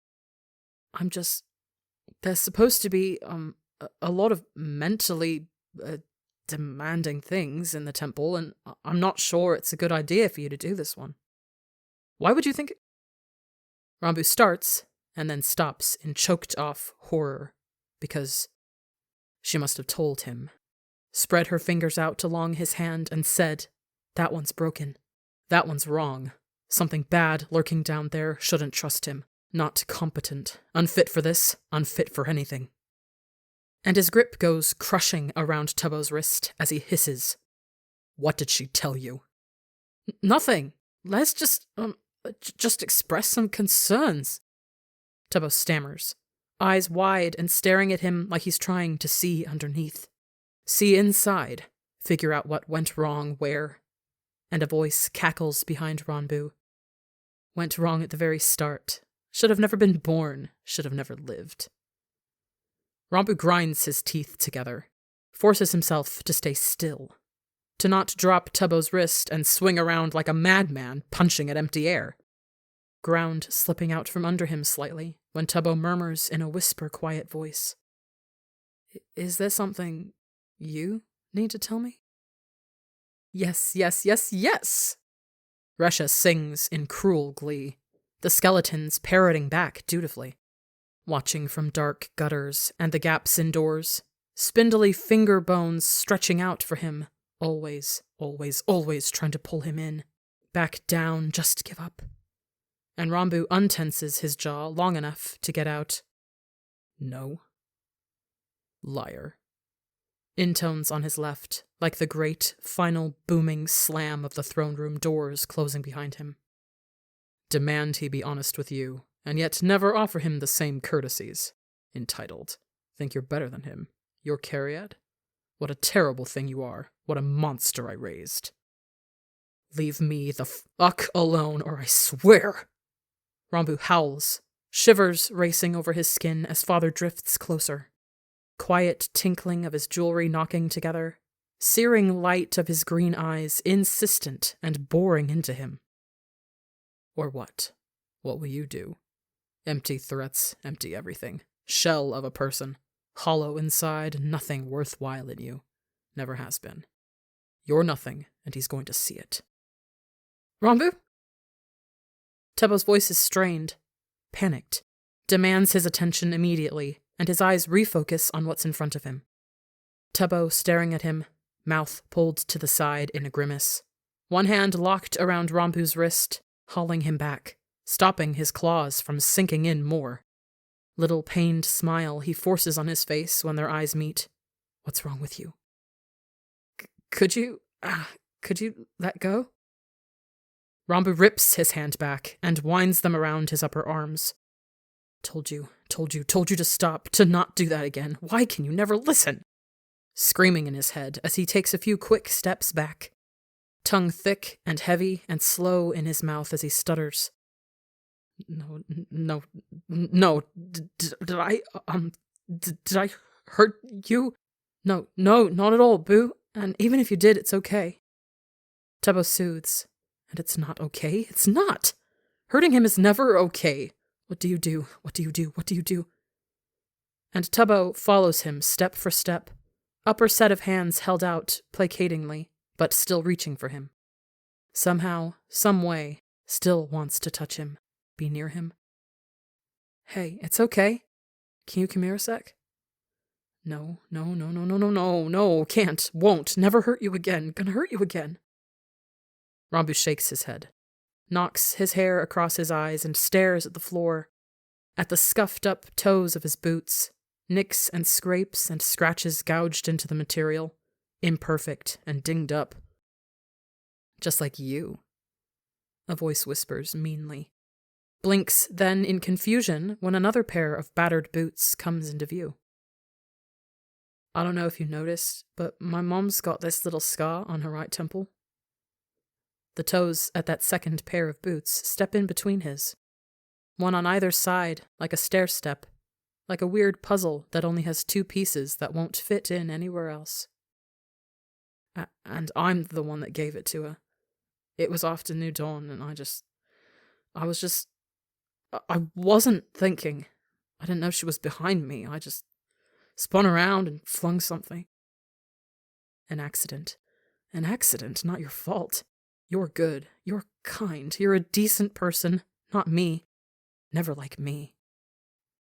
there's supposed to be a lot of mentally demanding things in the temple, and I'm not sure it's a good idea for you to do this one. Why would you think... Rambu starts and then stops in choked off horror, because... She must have told him. Spread her fingers out along his hand and said, that one's broken. That one's wrong. Something bad lurking down there. Shouldn't trust him. Not competent. Unfit for this. Unfit for anything. And his grip goes crushing around Tubbo's wrist as he hisses. What did she tell you? Nothing. Let's just express some concerns. Tubbo stammers. Eyes wide and staring at him like he's trying to see underneath. See inside. Figure out what went wrong where. And a voice cackles behind Rambu. Went wrong at the very start. Should have never been born. Should have never lived. Rambu grinds his teeth together. Forces himself to stay still. To not drop Tubbo's wrist and swing around like a madman punching at empty air. Ground slipping out from under him slightly when Tubbo murmurs in a whisper-quiet voice. Is there something you need to tell me? Yes, yes, yes, yes! Resha sings in cruel glee, the skeletons parroting back dutifully, watching from dark gutters and the gaps in doors, spindly finger bones stretching out for him, always, always, always trying to pull him in. Back down, just give up. And Rambu untenses his jaw long enough to get out, "No." Liar. Intones on his left, like the great, final booming slam of the throne room doors closing behind him. Demand he be honest with you, and yet never offer him the same courtesies. Entitled. Think you're better than him. You're Cariad? What a terrible thing you are. What a monster I raised. Leave me the fuck alone, or I swear! Rambu howls, shivers racing over his skin as father drifts closer. Quiet tinkling of his jewelry knocking together, searing light of his green eyes insistent and boring into him. Or what? What will you do? Empty threats, empty everything. Shell of a person. Hollow inside, nothing worthwhile in you. Never has been. You're nothing, and he's going to see it. Rambu? Tebo's voice is strained, panicked, demands his attention immediately, and his eyes refocus on what's in front of him. Tebo staring at him, mouth pulled to the side in a grimace, one hand locked around Rambu's wrist, hauling him back, stopping his claws from sinking in more. Little pained smile he forces on his face when their eyes meet. What's wrong with you? Could you let go? Rambu rips his hand back and winds them around his upper arms. Told you to stop, to not do that again. Why can you never listen? Screaming in his head as he takes a few quick steps back, tongue thick and heavy and slow in his mouth as he stutters. No, did I hurt you? No, not at all, Boo, and even if you did, it's okay. Tebo soothes, and it's not okay, it's not! Hurting him is never okay. What do you do? What do you do? What do you do? And Tebo follows him step for step, upper set of hands held out placatingly, but still reaching for him. Somehow, some way, still wants to touch him, be near him. Hey, it's okay. Can you come here a sec? No, can't, won't, never hurt you again, gonna hurt you again. Rambu shakes his head, knocks his hair across his eyes and stares at the floor, at the scuffed-up toes of his boots, nicks and scrapes and scratches gouged into the material, imperfect and dinged up. Just like you, a voice whispers meanly, blinks then in confusion when another pair of battered boots comes into view. I don't know if you noticed, but my mom's got this little scar on her right temple. The toes at that second pair of boots step in between his, one on either side, like a stair-step, like a weird puzzle that only has two pieces that won't fit in anywhere else. And I'm the one that gave it to her. It was after New Dawn, and I wasn't thinking. I didn't know she was behind me. I just spun around and flung something. An accident, not your fault. You're good, you're kind, you're a decent person, not me. Never like me.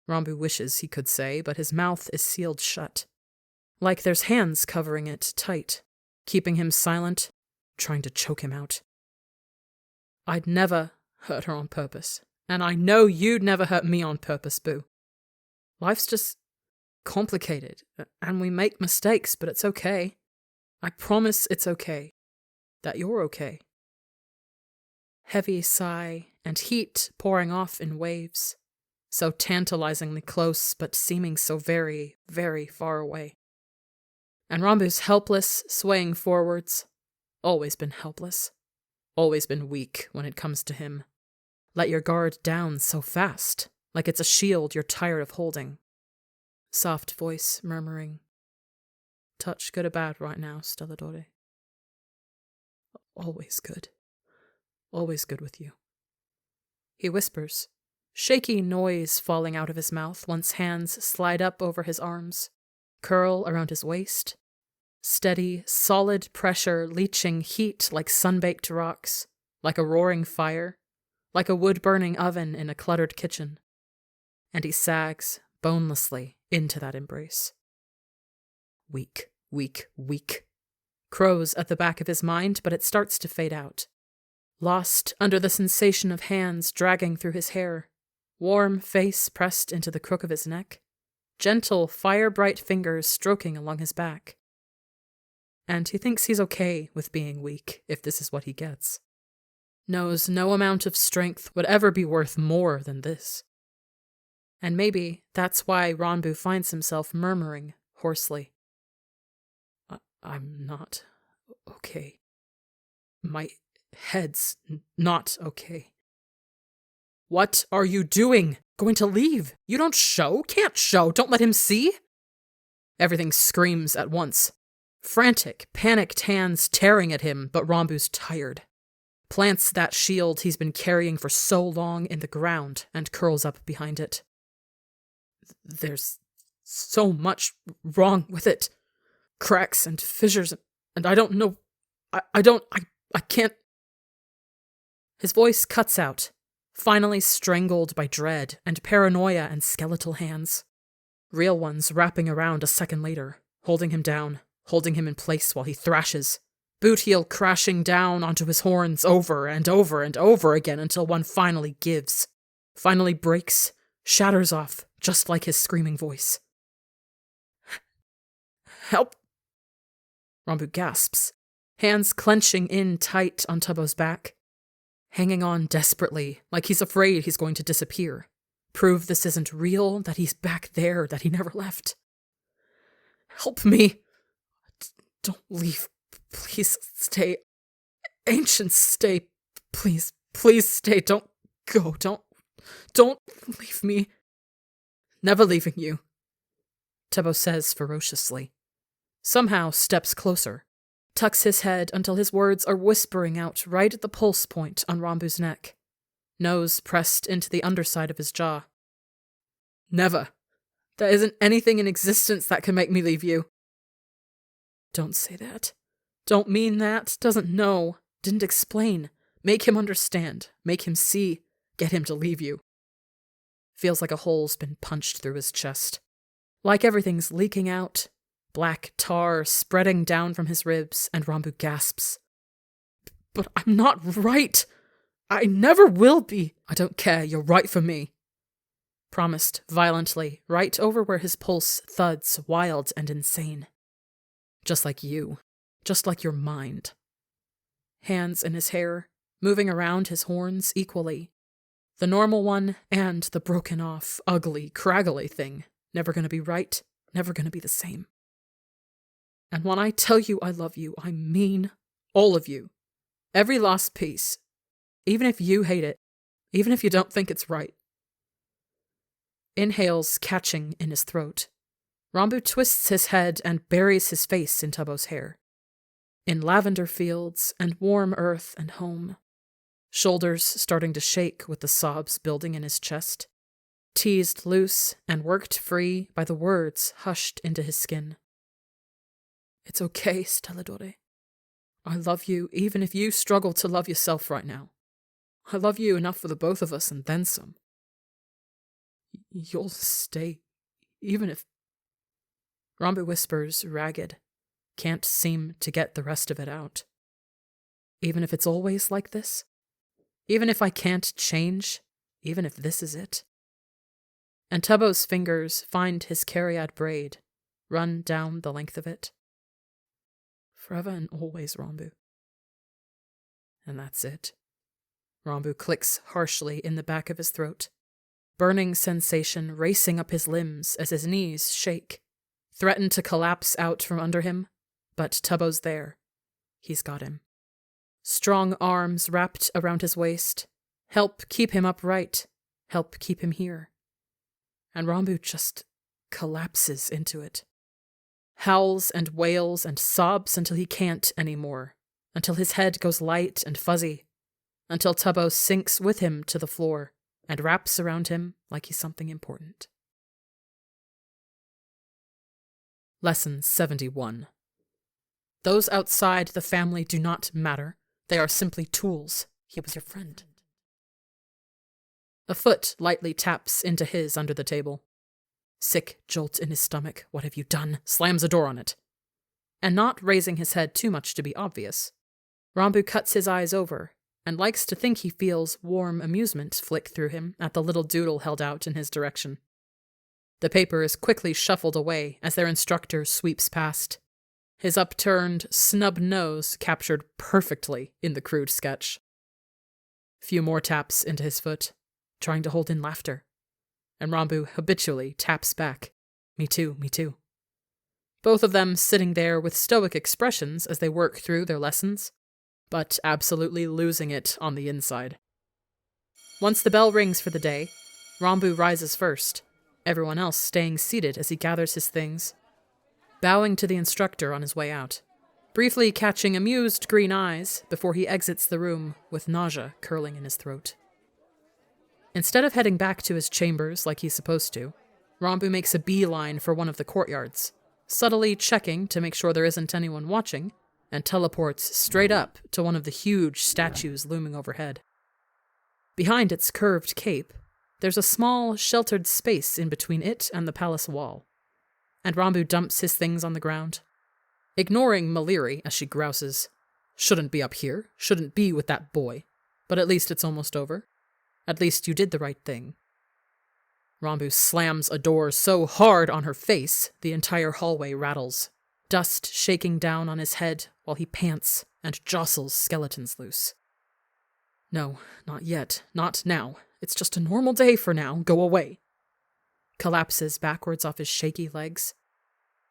Rambu wishes he could say, but his mouth is sealed shut. Like there's hands covering it tight, keeping him silent, trying to choke him out. I'd never hurt her on purpose, and I know you'd never hurt me on purpose, Boo. Life's just complicated, and we make mistakes, but it's okay. I promise it's okay. That you're okay. Heavy sigh and heat pouring off in waves, so tantalizingly close but seeming so very, very far away. And Rambu's helpless, swaying forwards. Always been helpless. Always been weak when it comes to him. Let your guard down so fast, like it's a shield you're tired of holding. Soft voice murmuring, touch good or bad right now, Stelladore. Always good. Always good with you. He whispers, shaky noise falling out of his mouth once hands slide up over his arms, curl around his waist, steady, solid pressure leaching heat like sun-baked rocks, like a roaring fire, like a wood-burning oven in a cluttered kitchen. And he sags bonelessly into that embrace. Weak, weak, weak. Crows at the back of his mind, but it starts to fade out. Lost under the sensation of hands dragging through his hair, warm face pressed into the crook of his neck, gentle, fire-bright fingers stroking along his back. And he thinks he's okay with being weak if this is what he gets. Knows no amount of strength would ever be worth more than this. And maybe that's why Ranbu finds himself murmuring hoarsely. I'm not okay. My head's not okay. What are you doing? Going to leave? You don't show? Can't show. Don't let him see? Everything screams at once. Frantic, panicked hands tearing at him, but Ranbu's tired. Plants that shield he's been carrying for so long in the ground and curls up behind it. There's so much wrong with it. Cracks and fissures, and I don't know. I can't. His voice cuts out, finally strangled by dread and paranoia and skeletal hands. Real ones wrapping around a second later, holding him down, holding him in place while he thrashes, boot heel crashing down onto his horns over and over and over again until one finally gives, finally breaks, shatters off, just like his screaming voice. Help! Ranbu gasps, hands clenching in tight on Tubbo's back, hanging on desperately, like he's afraid he's going to disappear. Prove this isn't real, that he's back there, that he never left. Help me! Don't leave. Please stay. Ancients, stay. Please, please stay. Don't go. Don't leave me. Never leaving you, Tubbo says ferociously. Somehow steps closer, tucks his head until his words are whispering out right at the pulse point on Ranbu's neck, nose pressed into the underside of his jaw. Never. There isn't anything in existence that can make me leave you. Don't say that. Don't mean that. Doesn't know. Didn't explain. Make him understand. Make him see. Get him to leave you. Feels like a hole's been punched through his chest. Like everything's leaking out. Black tar spreading down from his ribs, and Ranbu gasps. But I'm not right. I never will be. I don't care. You're right for me. Promised violently, right over where his pulse thuds wild and insane. Just like you. Just like your mind. Hands in his hair, moving around his horns equally. The normal one and the broken off, ugly, craggly thing. Never gonna be right, never gonna be the same. And when I tell you I love you, I mean all of you. Every last piece. Even if you hate it. Even if you don't think it's right. Inhales catching in his throat. Ranbu twists his head and buries his face in Tubbo's hair. In lavender fields and warm earth and home. Shoulders starting to shake with the sobs building in his chest. Teased loose and worked free by the words hushed into his skin. It's okay, Stelladore. I love you even if you struggle to love yourself right now. I love you enough for the both of us and then some. You'll stay, even if... Ranbu whispers, ragged. Can't seem to get the rest of it out. Even if it's always like this? Even if I can't change? Even if this is it? And Tubbo's fingers find his cariad braid, run down the length of it. Forever and always, Ranbu. And that's it. Ranbu clicks harshly in the back of his throat. Burning sensation racing up his limbs as his knees shake. Threaten to collapse out from under him, but Tubbo's there. He's got him. Strong arms wrapped around his waist. Help keep him upright. Help keep him here. And Ranbu just collapses into it. Howls and wails and sobs until he can't anymore, until his head goes light and fuzzy, until Tubbo sinks with him to the floor and wraps around him like he's something important. Lesson 71. Those outside the family do not matter. They are simply tools. He was your friend. A foot lightly taps into his under the table. Sick jolt in his stomach. What have you done? Slams a door on it. And not raising his head too much to be obvious, Rambu cuts his eyes over and likes to think he feels warm amusement flick through him at the little doodle held out in his direction. The paper is quickly shuffled away as their instructor sweeps past, his upturned, snub nose captured perfectly in the crude sketch. Few more taps into his foot, trying to hold in laughter, and Rambu habitually taps back, "Me too, me too." Both of them sitting there with stoic expressions as they work through their lessons, but absolutely losing it on the inside. Once the bell rings for the day, Rambu rises first, everyone else staying seated as he gathers his things, bowing to the instructor on his way out, briefly catching amused green eyes before he exits the room with nausea curling in his throat. Instead of heading back to his chambers like he's supposed to, Rambu makes a beeline for one of the courtyards, subtly checking to make sure there isn't anyone watching, and teleports straight up to one of the huge statues looming overhead. Behind its curved cape, there's a small, sheltered space in between it and the palace wall, and Rambu dumps his things on the ground, ignoring Maliri as she grouses, "Shouldn't be up here, shouldn't be with that boy, but at least it's almost over. At least you did the right thing." Rambu slams a door so hard on her face, the entire hallway rattles, dust shaking down on his head while he pants and jostles skeletons loose. "No, not yet, not now. It's just a normal day for now. Go away." Collapses backwards off his shaky legs.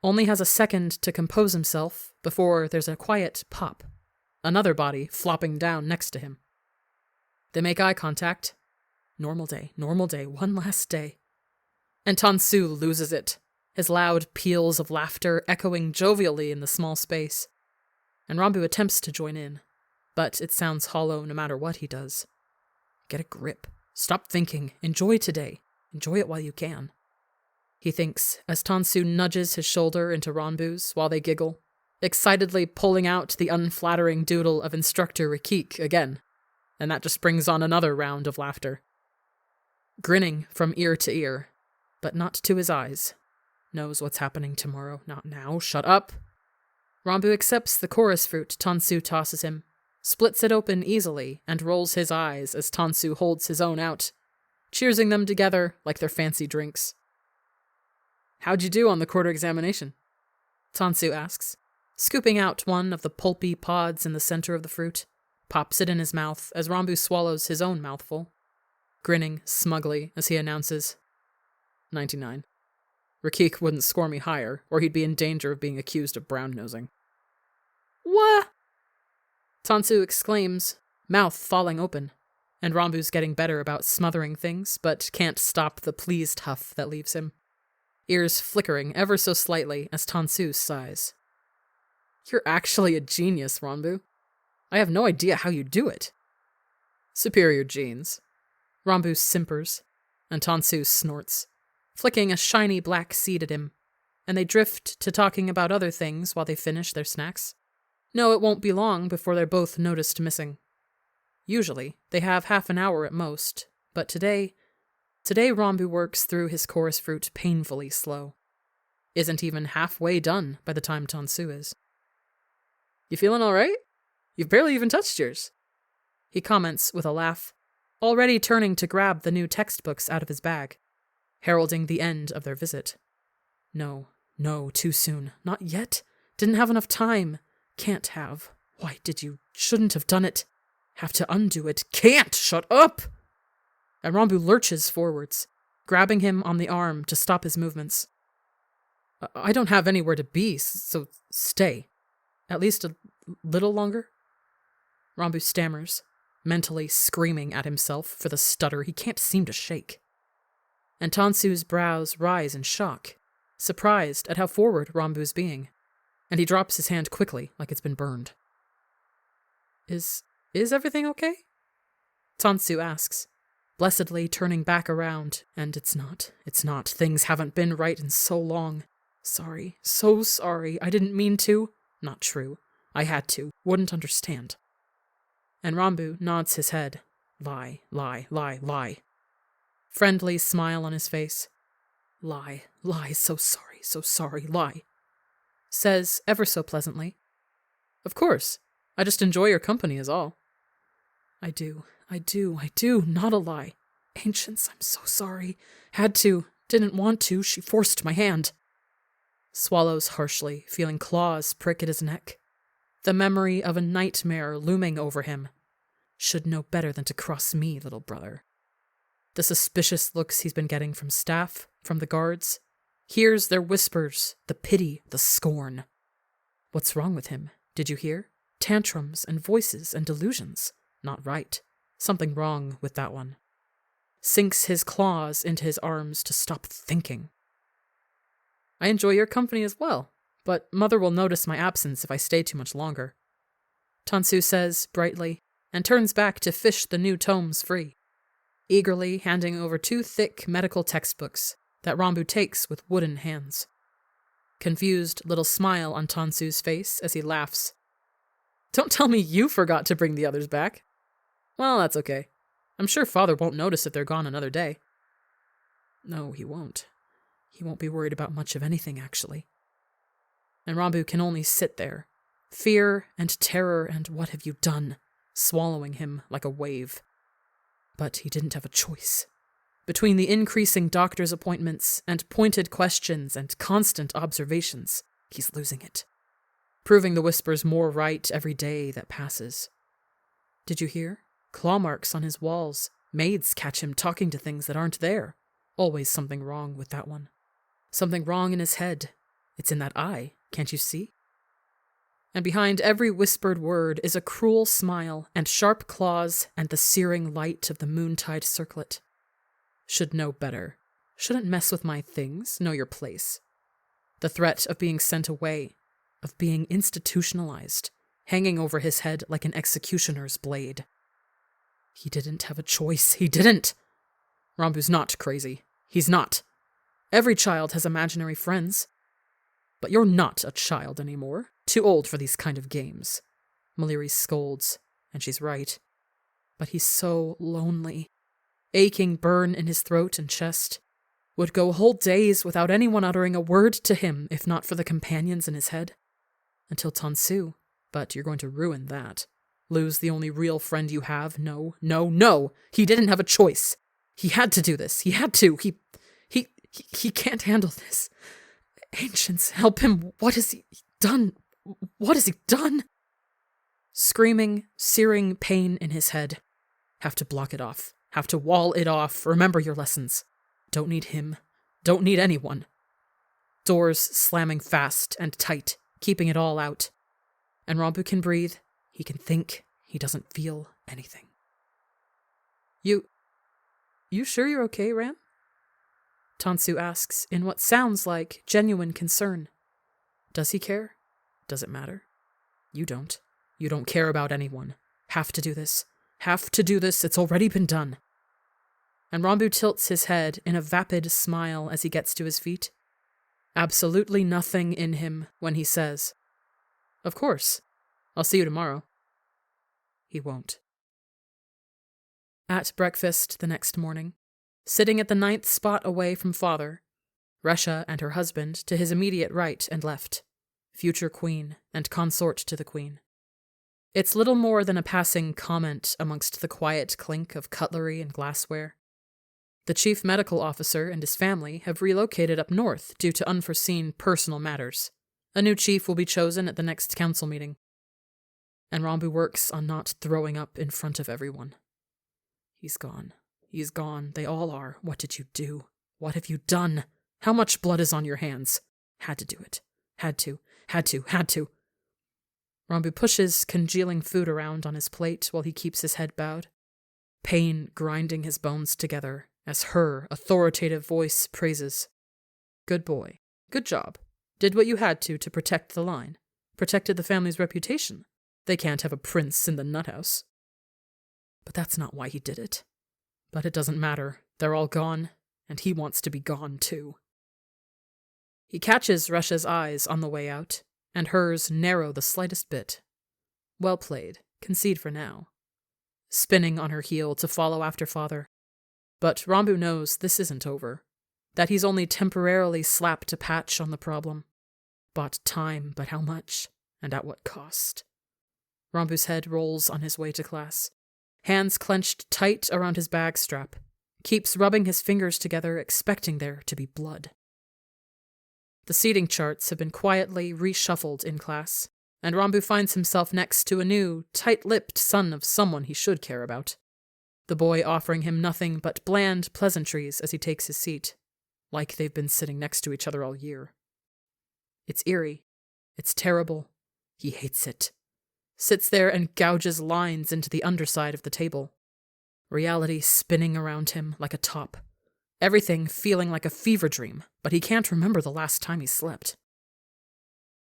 Only has a second to compose himself before there's a quiet pop, another body flopping down next to him. They make eye contact. Normal day, one last day. And Tansu loses it, his loud peals of laughter echoing jovially in the small space. And Rambu attempts to join in, but it sounds hollow no matter what he does. Get a grip. Stop thinking. Enjoy today. Enjoy it while you can. He thinks as Tansu nudges his shoulder into Rambu's while they giggle, excitedly pulling out the unflattering doodle of Instructor Rakik again, and that just brings on another round of laughter. Grinning from ear to ear, but not to his eyes. Knows what's happening tomorrow. Not now. Shut up. Rambu accepts the chorus fruit Tansu tosses him, splits it open easily, and rolls his eyes as Tansu holds his own out, cheersing them together like they're fancy drinks. "How'd you do on the quarter examination?" Tansu asks, scooping out one of the pulpy pods in the center of the fruit, pops it in his mouth as Rambu swallows his own mouthful, grinning smugly as he announces, 99. Rakik wouldn't score me higher, or he'd be in danger of being accused of brown-nosing. "What?" Tansu exclaims, mouth falling open, and Rambu's getting better about smothering things, but can't stop the pleased huff that leaves him, ears flickering ever so slightly as Tansu sighs. "You're actually a genius, Rambu. I have no idea how you do it." "Superior genes." Rambu simpers, and Tansu snorts, flicking a shiny black seed at him, and they drift to talking about other things while they finish their snacks. No, it won't be long before they're both noticed missing. Usually, they have half an hour at most, but today Rambu works through his chorus fruit painfully slow. Isn't even halfway done by the time Tansu is. "You feeling all right? You've barely even touched yours," he comments with a laugh, already turning to grab the new textbooks out of his bag, heralding the end of their visit. No, too soon. Not yet. Didn't have enough time. Can't have. Why did you? Shouldn't have done it. Have to undo it. Can't! Shut up! And Rambu lurches forwards, grabbing him on the arm to stop his movements. "I don't have anywhere to be, so stay. At least a little longer?" Rambu stammers, mentally screaming at himself for the stutter he can't seem to shake. And Tansu's brows rise in shock, surprised at how forward Rambu's being, and he drops his hand quickly like it's been burned. Is everything okay?" Tansu asks, blessedly turning back around, and it's not. Things haven't been right in so long. Sorry, so sorry, I didn't mean to. Not true. I had to. Wouldn't understand. And Rambu nods his head. Lie, lie, lie, lie. Friendly smile on his face. Lie, lie, so sorry, lie. Says, ever so pleasantly. Of course. I just enjoy your company is all. I do, not a lie. Ancients, I'm so sorry. Had to, didn't want to, she forced my hand. Swallows harshly, feeling claws prick at his neck. The memory of a nightmare looming over him. Should know better than to cross me, little brother. The suspicious looks he's been getting from staff, from the guards. Hears their whispers, the pity, the scorn. What's wrong with him? Did you hear? Tantrums and voices and delusions. Not right. Something wrong with that one. Sinks his claws into his arms to stop thinking. I enjoy your company as well, but Mother will notice my absence if I stay too much longer. Tansu says, brightly, and turns back to fish the new tomes free, eagerly handing over 2 thick medical textbooks that Rambu takes with wooden hands. Confused little smile on Tansu's face as he laughs. Don't tell me you forgot to bring the others back. Well, that's okay. I'm sure Father won't notice if they're gone another day. No, he won't. He won't be worried about much of anything, actually. And Rambu can only sit there, fear and terror and what have you done, swallowing him like a wave. But he didn't have a choice. Between the increasing doctor's appointments and pointed questions and constant observations, he's losing it. Proving the whispers more right every day that passes. Did you hear? Claw marks on his walls. Maids catch him talking to things that aren't there. Always something wrong with that one. Something wrong in his head. It's in that eye, can't you see? And behind every whispered word is a cruel smile and sharp claws and the searing light of the moontide circlet. Should know better. Shouldn't mess with my things, know your place. The threat of being sent away, of being institutionalized, hanging over his head like an executioner's blade. He didn't have a choice, he didn't! Rambu's not crazy. He's not. Every child has imaginary friends. But you're not a child anymore. Too old for these kind of games. Maliri scolds, and she's right. But he's so lonely. Aching burn in his throat and chest. Would go whole days without anyone uttering a word to him if not for the companions in his head. Until Tansu. But you're going to ruin that. Lose the only real friend you have? No, no, no! He didn't have a choice. He had to do this. He had to. He can't handle this. Ancients, help him. What has he done? What has he done? Screaming, searing pain in his head. Have to block it off. Have to wall it off. Remember your lessons. Don't need him. Don't need anyone. Doors slamming fast and tight, keeping it all out. And Rambu can breathe. He can think. He doesn't feel anything. You sure you're okay, Ram? Tansu asks in what sounds like genuine concern. Does he care? Does it matter? You don't. You don't care about anyone. Have to do this. Have to do this. It's already been done. And Rambu tilts his head in a vapid smile as he gets to his feet. Absolutely nothing in him when he says, Of course. I'll see you tomorrow. He won't. At breakfast the next morning, sitting at the 9th spot away from Father, Resha and her husband to his immediate right and left, future queen and consort to the queen. It's little more than a passing comment amongst the quiet clink of cutlery and glassware. The chief medical officer and his family have relocated up north due to unforeseen personal matters. A new chief will be chosen at the next council meeting. And Rambu works on not throwing up in front of everyone. He's gone. He's gone. They all are. What did you do? What have you done? How much blood is on your hands? Had to do it. Had to. Rambu pushes congealing food around on his plate while he keeps his head bowed. Pain grinding his bones together as her authoritative voice praises. Good boy. Good job. Did what you had to protect the line. Protected the family's reputation. They can't have a prince in the nut house. But that's not why he did it. But it doesn't matter. They're all gone, and he wants to be gone too. He catches Resha's eyes on the way out, and hers narrow the slightest bit. Well played, concede for now. Spinning on her heel to follow after father. But Rambu knows this isn't over, that he's only temporarily slapped a patch on the problem. Bought time, but how much, and at what cost? Rambu's head rolls on his way to class, hands clenched tight around his bag strap, keeps rubbing his fingers together, expecting there to be blood. The seating charts have been quietly reshuffled in class, and Rambu finds himself next to a new, tight-lipped son of someone he should care about. The boy offering him nothing but bland pleasantries as he takes his seat, like they've been sitting next to each other all year. It's eerie. It's terrible. He hates it. Sits there and gouges lines into the underside of the table. Reality spinning around him like a top. Everything feeling like a fever dream, but he can't remember the last time he slept.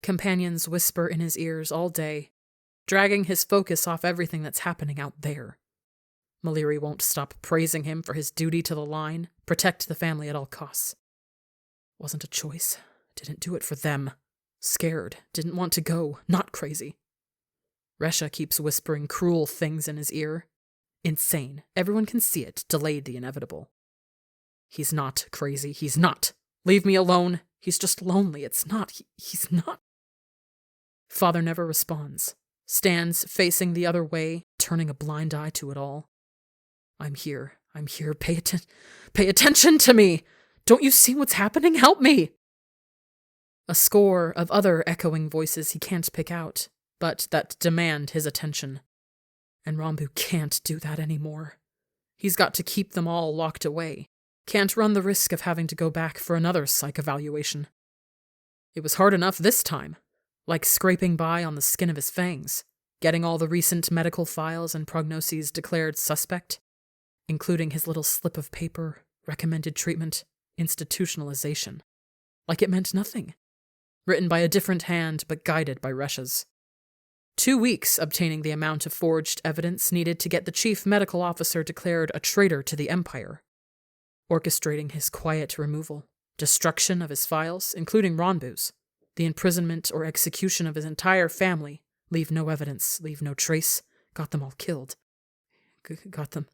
Companions whisper in his ears all day, dragging his focus off everything that's happening out there. Maliri won't stop praising him for his duty to the line, protect the family at all costs. Wasn't a choice. Didn't do it for them. Scared. Didn't want to go. Not crazy. Resha keeps whispering cruel things in his ear. Insane. Everyone can see it. Delayed the inevitable. He's not crazy. He's not. Leave me alone. He's just lonely. It's not. He's not. Father never responds. Stands facing the other way, turning a blind eye to it all. I'm here. Pay attention to me. Don't you see what's happening? Help me. A score of other echoing voices he can't pick out, but that demand his attention. And Rambu can't do that anymore. He's got to keep them all locked away. Can't run the risk of having to go back for another psych evaluation. It was hard enough this time, like scraping by on the skin of his fangs, getting all the recent medical files and prognoses declared suspect, including his little slip of paper, recommended treatment, institutionalization. Like it meant nothing. Written by a different hand, but guided by Resha's. 2 weeks obtaining the amount of forged evidence needed to get the chief medical officer declared a traitor to the Empire. Orchestrating his quiet removal, destruction of his files, including Rambu's, the imprisonment or execution of his entire family, leave no evidence, leave no trace, got them all killed. Got them.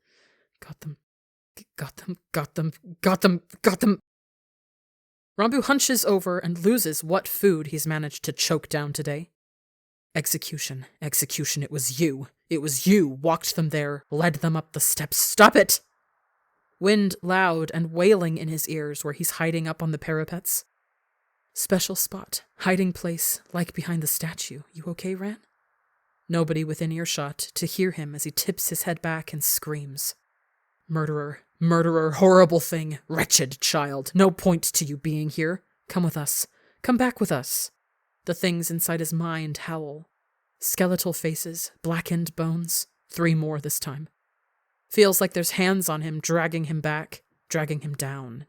Rambu hunches over and loses what food he's managed to choke down today. Execution, it was you. It was you walked them there, led them up the steps. Stop it! Wind loud and wailing in his ears where he's hiding up on the parapets. Special spot, hiding place, like behind the statue. You okay, Ran? Nobody within earshot to hear him as he tips his head back and screams. Murderer, horrible thing, wretched child. No point to you being here. Come with us. Come back with us. The things inside his mind howl. Skeletal faces, blackened bones. 3 more this time. Feels like there's hands on him dragging him back, dragging him down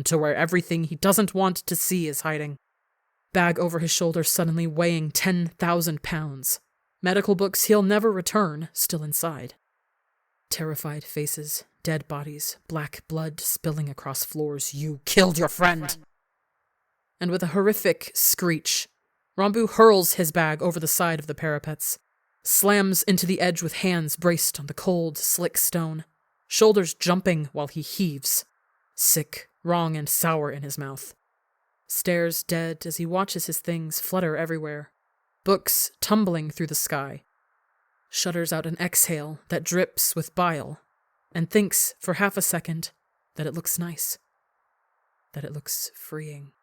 to where everything he doesn't want to see is hiding. Bag over his shoulder suddenly weighing 10,000 pounds. Medical books he'll never return, still inside. Terrified faces, dead bodies, black blood spilling across floors. You killed your friend! And with a horrific screech, Rambu hurls his bag over the side of the parapets, slams into the edge with hands braced on the cold, slick stone, shoulders jumping while he heaves, sick, wrong, and sour in his mouth. Stares dead as he watches his things flutter everywhere, books tumbling through the sky. Shudders out an exhale that drips with bile, and thinks for half a second that it looks nice, that it looks freeing.